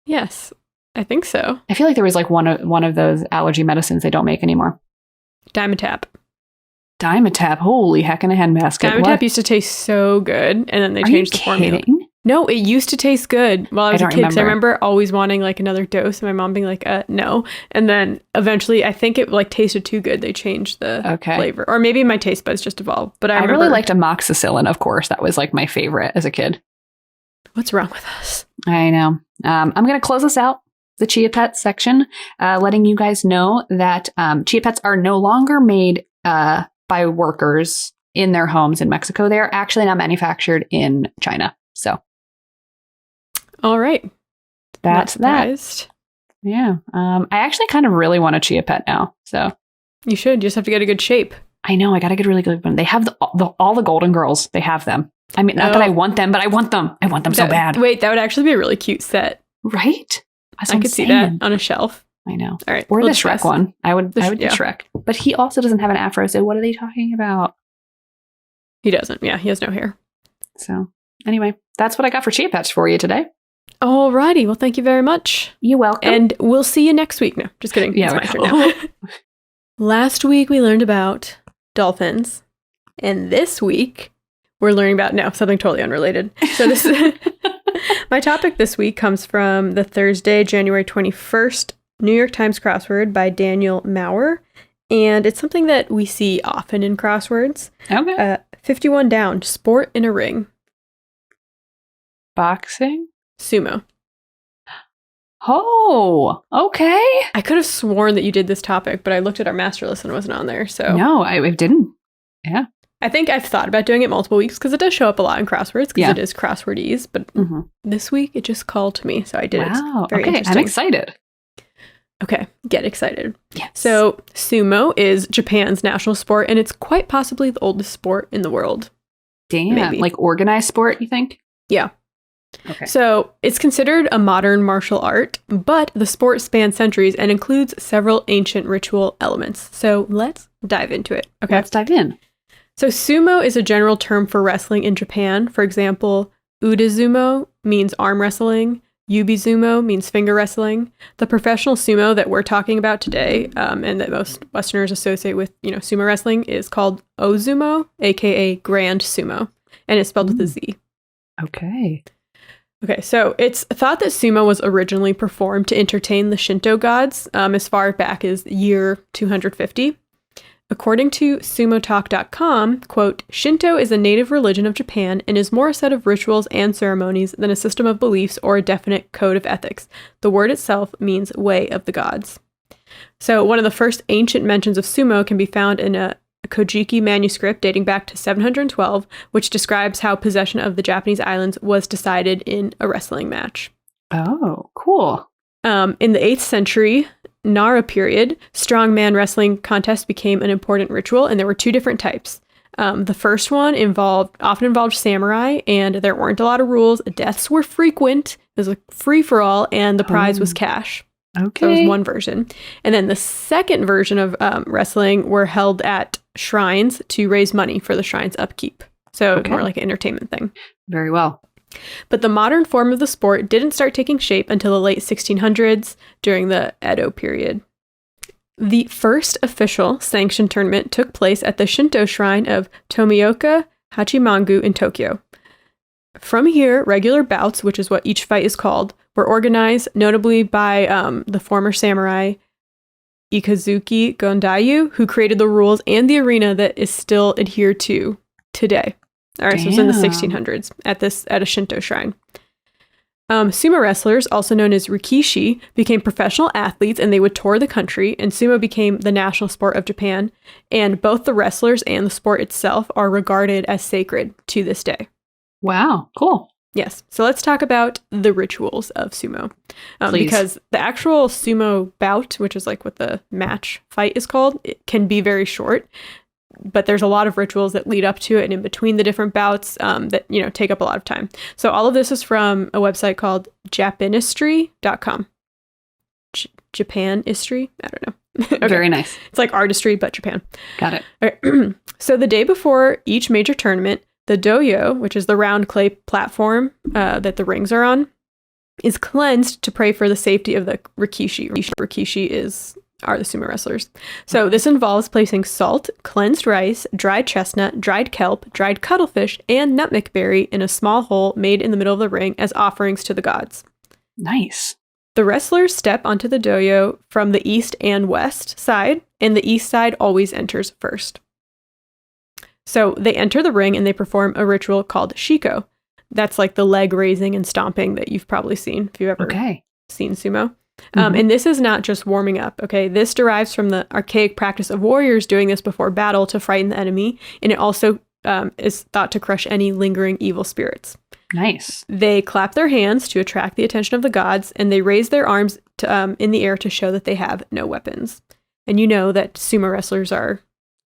Yes, I think so. I feel like there was like one of those allergy medicines they don't make anymore. Dimetapp. Dimetapp. Holy heck in a handbasket. Dimetapp used to taste so good, and then they changed the formula. No, it used to taste good while I was a kid. 'Cause I remember always wanting like another dose, and my mom being like, no. And then eventually, I think it like tasted too good. They changed the flavor, or maybe my taste buds just evolved. But I really liked amoxicillin. Of course, that was like my favorite as a kid. What's wrong with us? I know. I'm going to close this out, the Chia Pet section, letting you guys know that Chia Pets are no longer made by workers in their homes in Mexico. They are actually now manufactured in China. So. All right. That's that. Yeah. I actually kind of really want a Chia Pet now. So. You should. You just have to get a good shape. I know. I got to get a really good one. They have all the golden girls. They have them. I mean, not that I want them, but I want them. I want them so bad. Wait, that would actually be a really cute set. Right? I could see that on a shelf. I know. All right. Or the Shrek one. I would get Shrek. But he also doesn't have an afro, so what are they talking about? He doesn't. Yeah, he has no hair. So, anyway, that's what I got for Chia Pets for you today. Alrighty. Well, thank you very much. You're welcome. And we'll see you next week. No, just kidding. Yeah, it's my turn now. Last week, we learned about dolphins. And this week, we're learning about, something totally unrelated. So this my topic this week comes from the Thursday, January 21st, New York Times crossword by Daniel Maurer. And it's something that we see often in crosswords. Okay. 51 down, sport in a ring. Boxing? Sumo. Oh, okay. I could have sworn that you did this topic, but I looked at our master list and it wasn't on there. So no, I didn't. Yeah. I think I've thought about doing it multiple weeks because it does show up a lot in crosswords because it is crosswordese. But this week it just called to me, so I did it. Wow. Very okay, interesting. I'm excited. Okay, get excited. Yes. So sumo is Japan's national sport, and it's quite possibly the oldest sport in the world. Damn, maybe. Like organized sport, you think? Yeah. Okay. So it's considered a modern martial art, but the sport spans centuries and includes several ancient ritual elements. So let's dive into it. Okay. Let's dive in. So sumo is a general term for wrestling in Japan. For example, udazumo means arm wrestling. Yubizumo means finger wrestling. The professional sumo that we're talking about today, and that most Westerners associate with, sumo wrestling, is called ozumo, aka grand sumo, and it's spelled with a Z. Okay. Okay, so it's thought that sumo was originally performed to entertain the Shinto gods as far back as year 250. According to sumotalk.com, quote, Shinto is a native religion of Japan and is more a set of rituals and ceremonies than a system of beliefs or a definite code of ethics. The word itself means way of the gods. So one of the first ancient mentions of sumo can be found in a Kojiki manuscript dating back to 712, which describes how possession of the Japanese islands was decided in a wrestling match. Oh, cool. In the 8th century, Nara period, strongman wrestling contests became an important ritual, and there were two different types. The first one often involved samurai, and there weren't a lot of rules. Deaths were frequent. It was a free-for-all, and the prize was cash. Okay. So that was one version. And then the second version of wrestling were held at shrines to raise money for the shrine's upkeep. So more like an entertainment thing. Very well. But the modern form of the sport didn't start taking shape until the late 1600s during the Edo period. The first official sanctioned tournament took place at the Shinto shrine of Tomioka Hachimangu in Tokyo. From here, regular bouts, which is what each fight is called, were organized notably by the former samurai Ikazuki Gondayu, who created the rules and the arena that is still adhered to today. All right, so it was in the 1600s at a Shinto shrine. Sumo wrestlers, also known as rikishi, became professional athletes, and they would tour the country, and sumo became the national sport of Japan, and both the wrestlers and the sport itself are regarded as sacred to this day. Wow, cool. Yes, so let's talk about the rituals of sumo, because the actual sumo bout, which is like what the match fight is called, it can be very short. but there's a lot of rituals that lead up to it and in between the different bouts that, take up a lot of time. So all of this is from a website called japanistry.com. Japanistry? I don't know. Okay. Very nice. It's like artistry, but Japan. Got it. Okay. So the day before each major tournament, the doyo, which is the round clay platform that the rings are on, is cleansed to pray for the safety of the rikishi. Rikishi are the sumo wrestlers. So this involves placing salt, cleansed rice, dried chestnut, dried kelp, dried cuttlefish, and nutmeg berry in a small hole made in the middle of the ring as offerings to the gods. Nice. The wrestlers step onto the doyo from the east and west side, and the east side always enters first. So they enter the ring and they perform a ritual called shiko. That's like the leg raising and stomping that you've probably seen if you've ever seen sumo. And this is not just warming up, okay? This derives from the archaic practice of warriors doing this before battle to frighten the enemy, and it also is thought to crush any lingering evil spirits. Nice. They clap their hands to attract the attention of the gods, and they raise their arms to, in the air to show that they have no weapons. And you know that sumo wrestlers are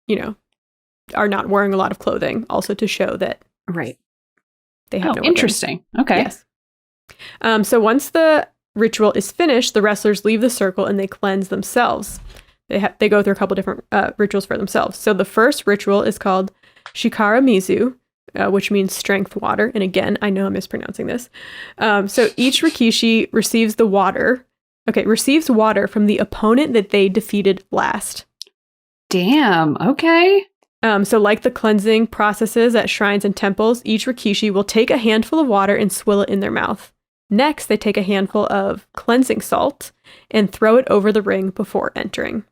not wearing a lot of clothing, also to show that they have no weapons. Interesting. Okay. Yes. So once the ritual is finished, the wrestlers leave the circle and they cleanse themselves. They go through a couple different rituals for themselves. So the first ritual is called Shikara Mizu, which means strength water. And again, I know I'm mispronouncing this. So each rikishi receives water from the opponent that they defeated last. Damn. Okay. So like the cleansing processes at shrines and temples, each rikishi will take a handful of water and swill it in their mouth. Next, they take a handful of cleansing salt and throw it over the ring before entering.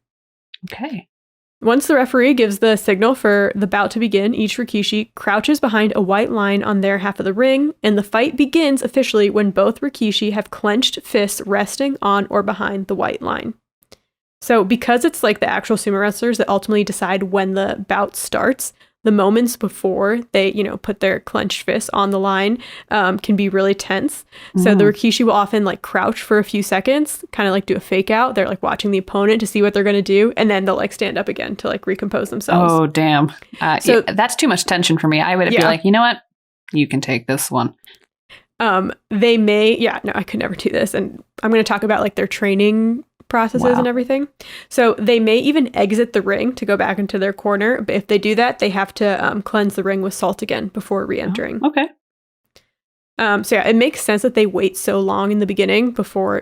Okay. Once the referee gives the signal for the bout to begin, each rikishi crouches behind a white line on their half of the ring, and the fight begins officially when both rikishi have clenched fists resting on or behind the white line. So because it's like the actual sumo wrestlers that ultimately decide when the bout starts, the moments before they, put their clenched fists on the line can be really tense. So the rikishi will often like crouch for a few seconds, kind of like do a fake out. They're like watching the opponent to see what they're going to do. And then they'll like stand up again to like recompose themselves. Oh, damn. So that's too much tension for me. I would be like, you know what? You can take this one. They may, I could never do this. And I'm going to talk about like their training processes and everything. So they may even exit the ring to go back into their corner. But if they do that, they have to cleanse the ring with salt again before re-entering. Oh, okay. It makes sense that they wait so long in the beginning before,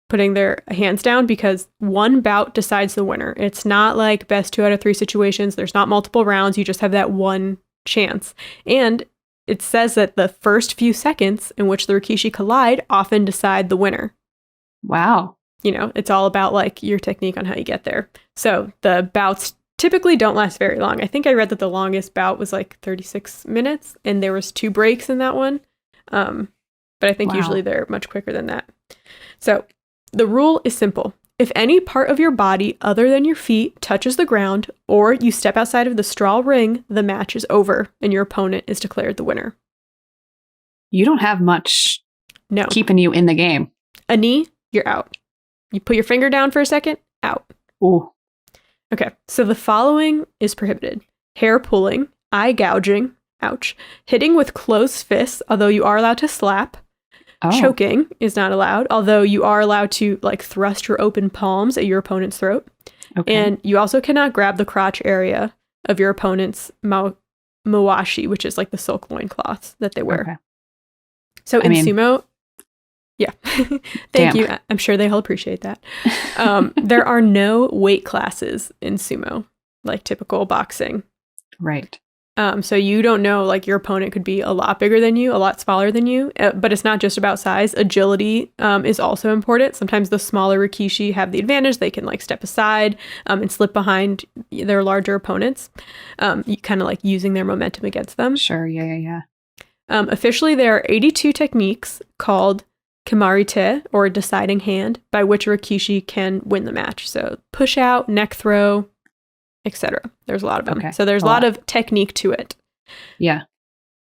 putting their hands down, because one bout decides the winner. It's not like best 2 out of 3 situations. There's not multiple rounds. You just have that one chance. And it says that the first few seconds in which the rikishi collide often decide the winner. Wow. It's all about like your technique on how you get there. So the bouts typically don't last very long. I think I read that the longest bout was like 36 minutes and there was 2 breaks in that one. But I think usually they're much quicker than that. So the rule is simple. If any part of your body other than your feet touches the ground or you step outside of the straw ring, the match is over and your opponent is declared the winner. You don't have much keeping you in the game. A knee, you're out. You put your finger down for a second, out. Ooh. Okay, so the following is prohibited. Hair pulling, eye gouging, ouch, hitting with closed fists, although you are allowed to slap. Choking is not allowed, although you are allowed to like thrust your open palms at your opponent's throat. Okay. And you also cannot grab the crotch area of your opponent's mawashi, which is like the silk loincloths that they wear. Okay. So in sumo... Yeah. Thank you. I'm sure they'll appreciate that. There are no weight classes in sumo, like typical boxing. Right. So you don't know, like your opponent could be a lot bigger than you, a lot smaller than you, but it's not just about size. Agility is also important. Sometimes the smaller rikishi have the advantage. They can like step aside and slip behind their larger opponents, kind of like using their momentum against them. Sure. Yeah. Officially, there are 82 techniques called Kamarite, or deciding hand, by which a rikishi can win the match. So push out, neck throw, etc. There's a lot of them. Okay. So there's a lot of technique to it. Yeah.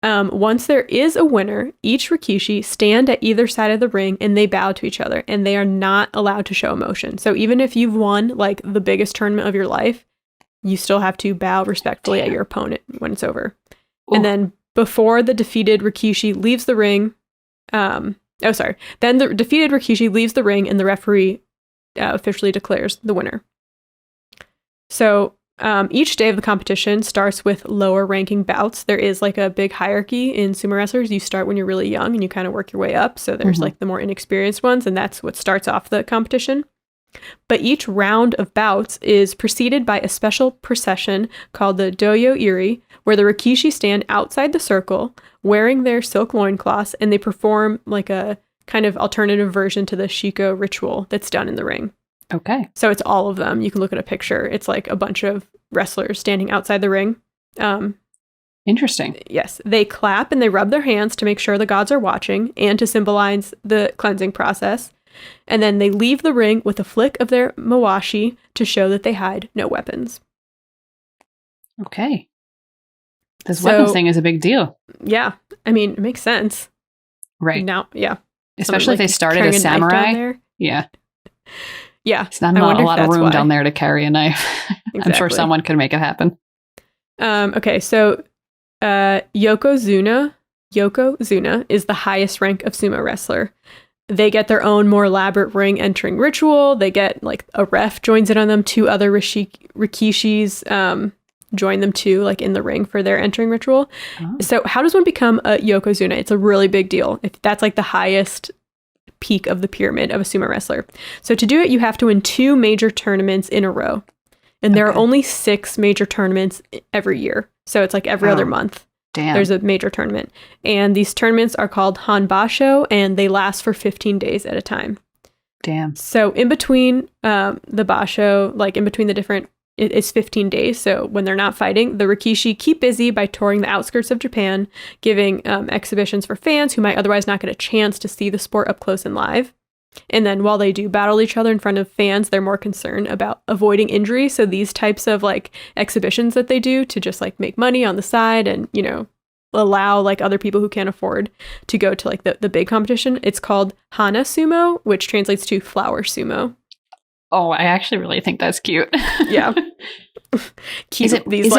Once there is a winner, each rikishi stand at either side of the ring and they bow to each other, and they are not allowed to show emotion. So even if you've won like the biggest tournament of your life, you still have to bow respectfully at your opponent when it's over. Ooh. And then before the defeated Rikishi leaves the ring, then the defeated Rikishi leaves the ring and the referee officially declares the winner. So each day of the competition starts with lower ranking bouts. There is like a big hierarchy in sumo wrestlers. You start when you're really young and you kind of work your way up. So there's like the more inexperienced ones, and that's what starts off the competition. But each round of bouts is preceded by a special procession called the Doyo Iri, where the Rikishi stand outside the circle wearing their silk loincloths, and they perform like a kind of alternative version to the Shiko ritual that's done in the ring. Okay. So it's all of them. You can look at a picture. It's like a bunch of wrestlers standing outside the ring. Interesting. Yes. They clap and they rub their hands to make sure the gods are watching and to symbolize the cleansing process. And then they leave the ring with a flick of their mawashi to show that they hide no weapons. Okay. This weapons thing is a big deal. Yeah. I mean, it makes sense. Right. Now, yeah. Especially if they started as samurai. Yeah. Yeah. It's not a lot of room down there to carry a knife. Exactly. I'm sure someone could make it happen. Okay, so Yokozuna is the highest rank of sumo wrestler. They get their own more elaborate ring entering ritual. They get like a ref joins in on them. 2 other Rikishis join them too, like in the ring for their entering ritual. Oh. So how does one become a Yokozuna? It's a really big deal. If that's like the highest peak of the pyramid of a sumo wrestler. So to do it, you have to win 2 major tournaments in a row. And there are only 6 major tournaments every year. So it's like every other month. Damn. There's a major tournament. And these tournaments are called Hanbasho, and they last for 15 days at a time. Damn. So in between the basho, like in between the different, it's 15 days. So when they're not fighting, the Rikishi keep busy by touring the outskirts of Japan, giving exhibitions for fans who might otherwise not get a chance to see the sport up close and live. And then while they do battle each other in front of fans, they're more concerned about avoiding injury. So these types of like exhibitions that they do to just like make money on the side and, you know, allow like other people who can't afford to go to like the big competition. It's called Hana Sumo, which translates to flower sumo. Oh, I actually really think that's cute. Yeah. Keep these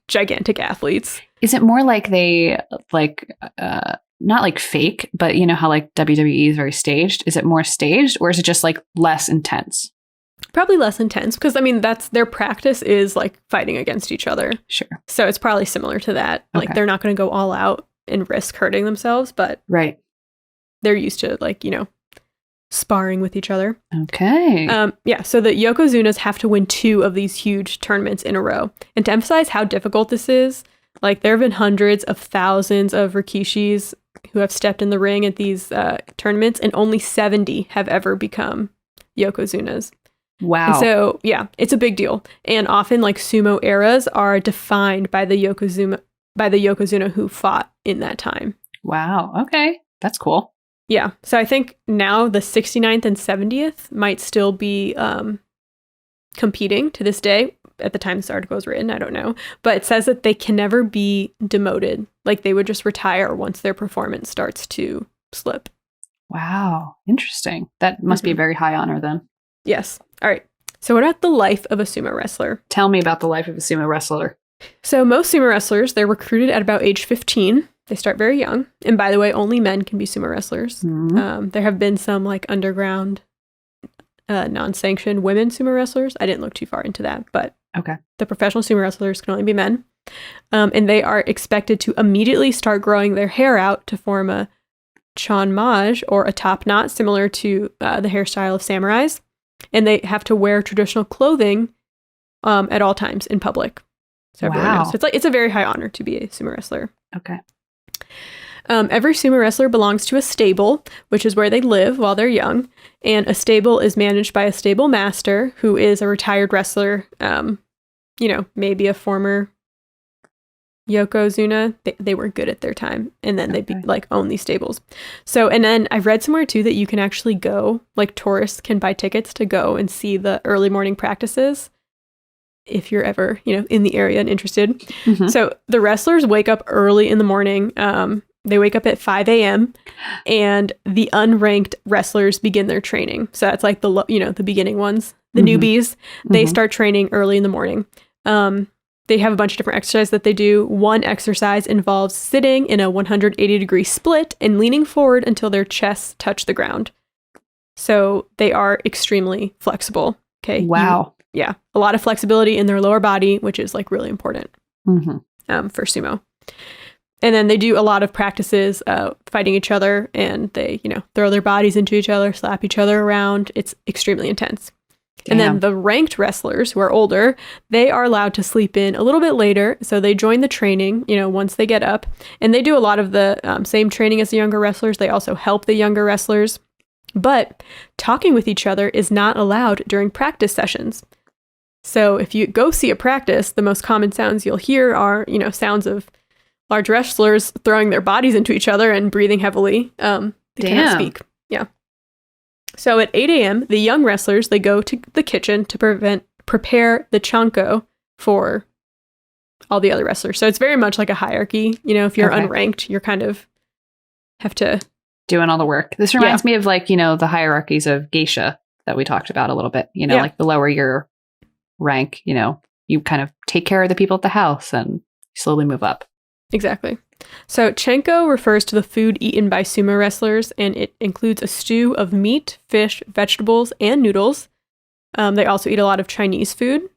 gigantic athletes. Is it more like they like not like fake, but you know how like WWE is very staged? Is it more staged, or is it just like less intense? Probably less intense, because I mean that's their practice is like fighting against each other. Sure. So it's probably similar to that. Like they're not going to go all out and risk hurting themselves, but right. They're used to like, you know, sparring with each other. Okay. So the Yokozunas have to win 2 of these huge tournaments in a row. And to emphasize how difficult this is, like there have been hundreds of thousands of Rikishis who have stepped in the ring at these tournaments, and only 70 have ever become Yokozunas. Wow. And so, yeah, it's a big deal. And often like sumo eras are defined by the Yokozuna who fought in that time. Wow. Okay. That's cool. Yeah. So I think now the 69th and 70th might still be competing to this day. At the time this article was written, I don't know. But it says that they can never be demoted. Like they would just retire once their performance starts to slip. Wow. Interesting. That must be a very high honor then. Yes. All right. So what about the life of a sumo wrestler? Tell me about the life of a sumo wrestler. So most sumo wrestlers, they're recruited at about age 15. They start very young. And by the way, only men can be sumo wrestlers. Mm-hmm. There have been some like underground, non-sanctioned women sumo wrestlers. I didn't look too far into that, but the professional sumo wrestlers can only be men. And they are expected to immediately start growing their hair out to form a chanmage, or a top knot, similar to the hairstyle of samurais. And they have to wear traditional clothing at all times in public. So everyone knows. So it's a very high honor to be a sumo wrestler. Okay. Every sumo wrestler belongs to a stable, which is where they live while they're young. And a stable is managed by a stable master who is a retired wrestler, maybe a former Yokozuna. They were good at their time. And then they own these stables. So, and then I've read somewhere too that you can actually go, like tourists can buy tickets to go and see the early morning practices if you're ever, in the area and interested. Mm-hmm. So the wrestlers wake up early in the morning. They wake up at 5 a.m. and the unranked wrestlers begin their training. So that's like the beginning ones. the Mhm. newbies, they Mhm. start training early in the morning. They have a bunch of different exercises that they do. One exercise involves sitting in a 180-degree split and leaning forward until their chests touch the ground. So they are extremely flexible. Okay. Wow. Yeah. A lot of flexibility in their lower body, which is like really important Mhm. for sumo. And then they do a lot of practices fighting each other, and they, throw their bodies into each other, slap each other around. It's extremely intense. And then Damn. the ranked wrestlers who are older, they are allowed to sleep in a little bit later. So they join the training, once they get up. And they do a lot of the same training as the younger wrestlers. They also help the younger wrestlers. But talking with each other is not allowed during practice sessions. So if you go see a practice, the most common sounds you'll hear are, sounds of large wrestlers throwing their bodies into each other and breathing heavily. They cannot Damn. speak. Yeah. So at 8 a.m., the young wrestlers, they go to the kitchen to prepare the chanko for all the other wrestlers. So it's very much like a hierarchy. If you're Okay. unranked, you're kind of have to... Doing all the work. This reminds me of like, the hierarchies of geisha that we talked about a little bit. Yeah. Like the lower your rank, you kind of take care of the people at the house and slowly move up. Exactly. So chanko refers to the food eaten by sumo wrestlers, and it includes a stew of meat, fish, vegetables, and noodles. They also eat a lot of Chinese food,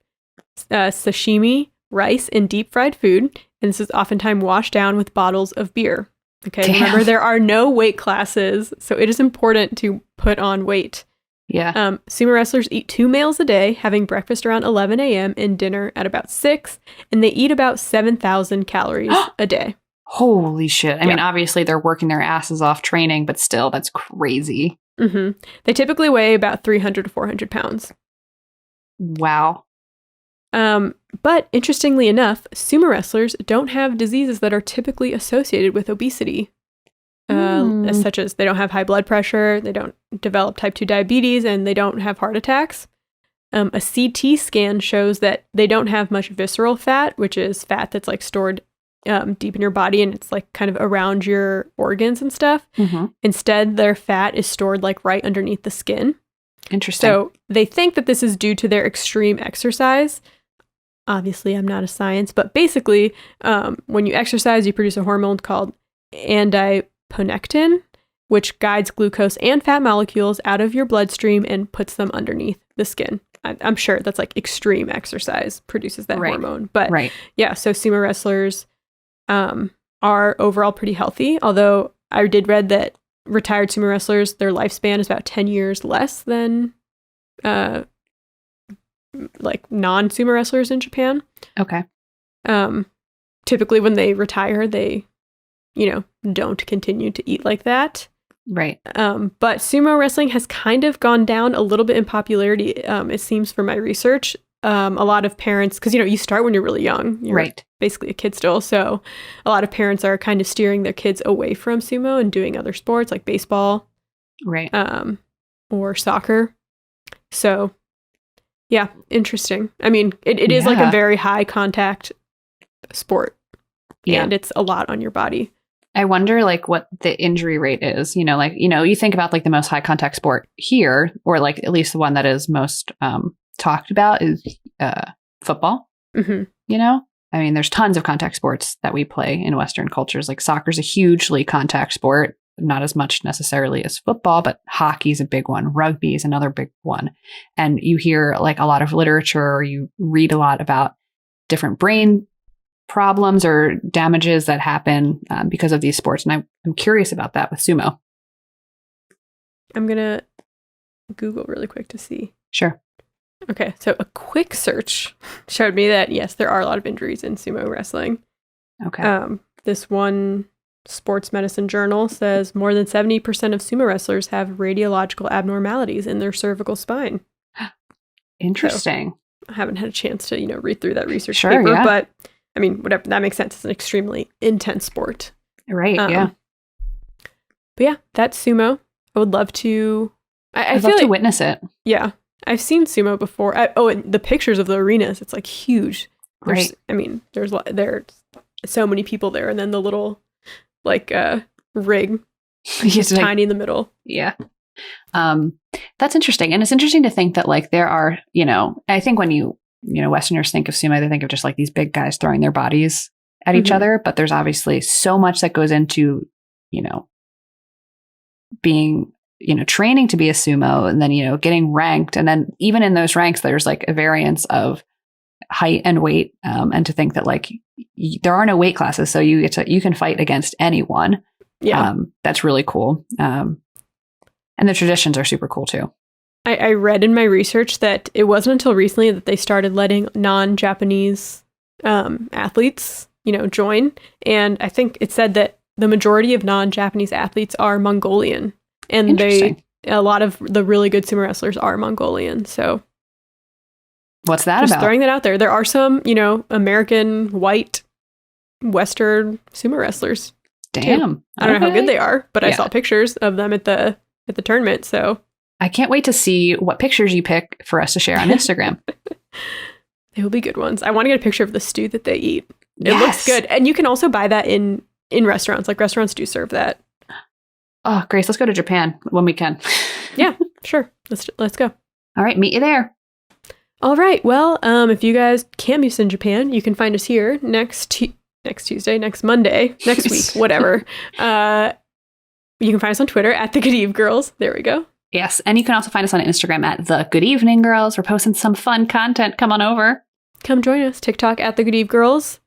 sashimi, rice, and deep fried food. And this is oftentimes washed down with bottles of beer. Okay, Damn. remember, there are no weight classes, so it is important to put on weight. Yeah. Sumo wrestlers eat 2 meals a day, having breakfast around 11 a.m. and dinner at about 6, and they eat about 7,000 calories a day. Holy shit. I mean, Yeah. obviously they're working their asses off training, but still, that's crazy. hmm They typically weigh about 300 to 400 pounds. Wow. But interestingly enough, sumo wrestlers don't have diseases that are typically associated with obesity, such as they don't have high blood pressure, they don't develop type 2 diabetes, and they don't have heart attacks. A CT scan shows that they don't have much visceral fat, which is fat that's like stored deep in your body, and it's like kind of around your organs and stuff. Mm-hmm. Instead, their fat is stored like right underneath the skin. Interesting. So they think that this is due to their extreme exercise. Obviously, I'm not a science, but basically, when you exercise, you produce a hormone called adiponectin, which guides glucose and fat molecules out of your bloodstream and puts them underneath the skin. I'm sure that's like extreme exercise produces that Right. hormone. But Right. yeah, so sumo wrestlers are overall pretty healthy, although I did read that retired sumo wrestlers, their lifespan is about 10 years less than like non-sumo wrestlers in Japan. Okay. Typically when they retire, they, don't continue to eat like that. Right. But sumo wrestling has kind of gone down a little bit in popularity, it seems, from my research. A lot of parents, because, you start when you're really young. You're Right. basically a kid still. So a lot of parents are kind of steering their kids away from sumo and doing other sports like baseball Right. or soccer. So, yeah, interesting. I mean, it is like Yeah. a very high contact sport. Yeah. And it's a lot on your body. I wonder like what the injury rate is, you think about like the most high contact sport here, or like at least the one that is most talked about is football. hmm I mean, there's tons of contact sports that we play in Western cultures. Like soccer's a hugely contact sport, not as much necessarily as football, but hockey's a big one. Rugby is another big one. And you hear like a lot of literature, or you read a lot about different brain problems or damages that happen because of these sports. And I'm curious about that with sumo. I'm going to Google really quick to see. Sure. Okay, so a quick search showed me that, yes, there are a lot of injuries in sumo wrestling. Okay. This one sports medicine journal says more than 70% of sumo wrestlers have radiological abnormalities in their cervical spine. Interesting. I haven't had a chance to, read through that research Sure, paper, yeah. but I mean, whatever, that makes sense. It's an extremely intense sport. Right. Yeah. But yeah, that's sumo. I would love to. I I'd feel love to like, witness it. yeah, I've seen sumo before. And the pictures of the arenas, it's like huge. Right. I mean, there's so many people there, and then the little rig It's is like- tiny in the middle. Yeah. That's interesting. And it's interesting to think that like there are, I think when Westerners think of sumo, they think of just like these big guys throwing their bodies at each other. But there's obviously so much that goes into, being, training to be a sumo and then, getting ranked. And then even in those ranks, there's like a variance of height and weight. And to think that like there are no weight classes. So you can fight against anyone. Yeah. That's really cool. And the traditions are super cool too. I read in my research that it wasn't until recently that they started letting non-Japanese athletes, join. And I think it said that the majority of non-Japanese athletes are Mongolian. And a lot of the really good sumo wrestlers are Mongolian. So what's that just about? Throwing that out there. There are some, American, white, Western sumo wrestlers. Damn. Too. I don't know how good they are, but I saw pictures of them at the tournament. So I can't wait to see what pictures you pick for us to share on Instagram. They will be good ones. I want to get a picture of the stew that they eat. It looks good. And you can also buy that in restaurants. Like restaurants do serve that. Oh, Grace, let's go to Japan when we can. Yeah, sure. Let's go. All right, meet you there. All right. Well, if you guys can't meet us in Japan, you can find us here next Tuesday, next Monday, next week, whatever. You can find us on Twitter at the Good Eve Girls. There we go. Yes, and you can also find us on Instagram at the Good Evening Girls. We're posting some fun content. Come on over. Come join us. TikTok at the Good Eve Girls.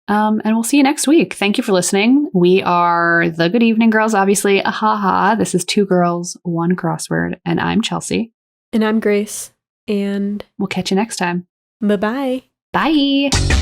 And we'll see you next week. Thank you for listening. We are the Good Evening Girls, obviously. Ahaha. This is 2 girls, 1 crossword, and I'm Chelsea. And I'm Grace. And we'll catch you next time. Bye-bye. Bye.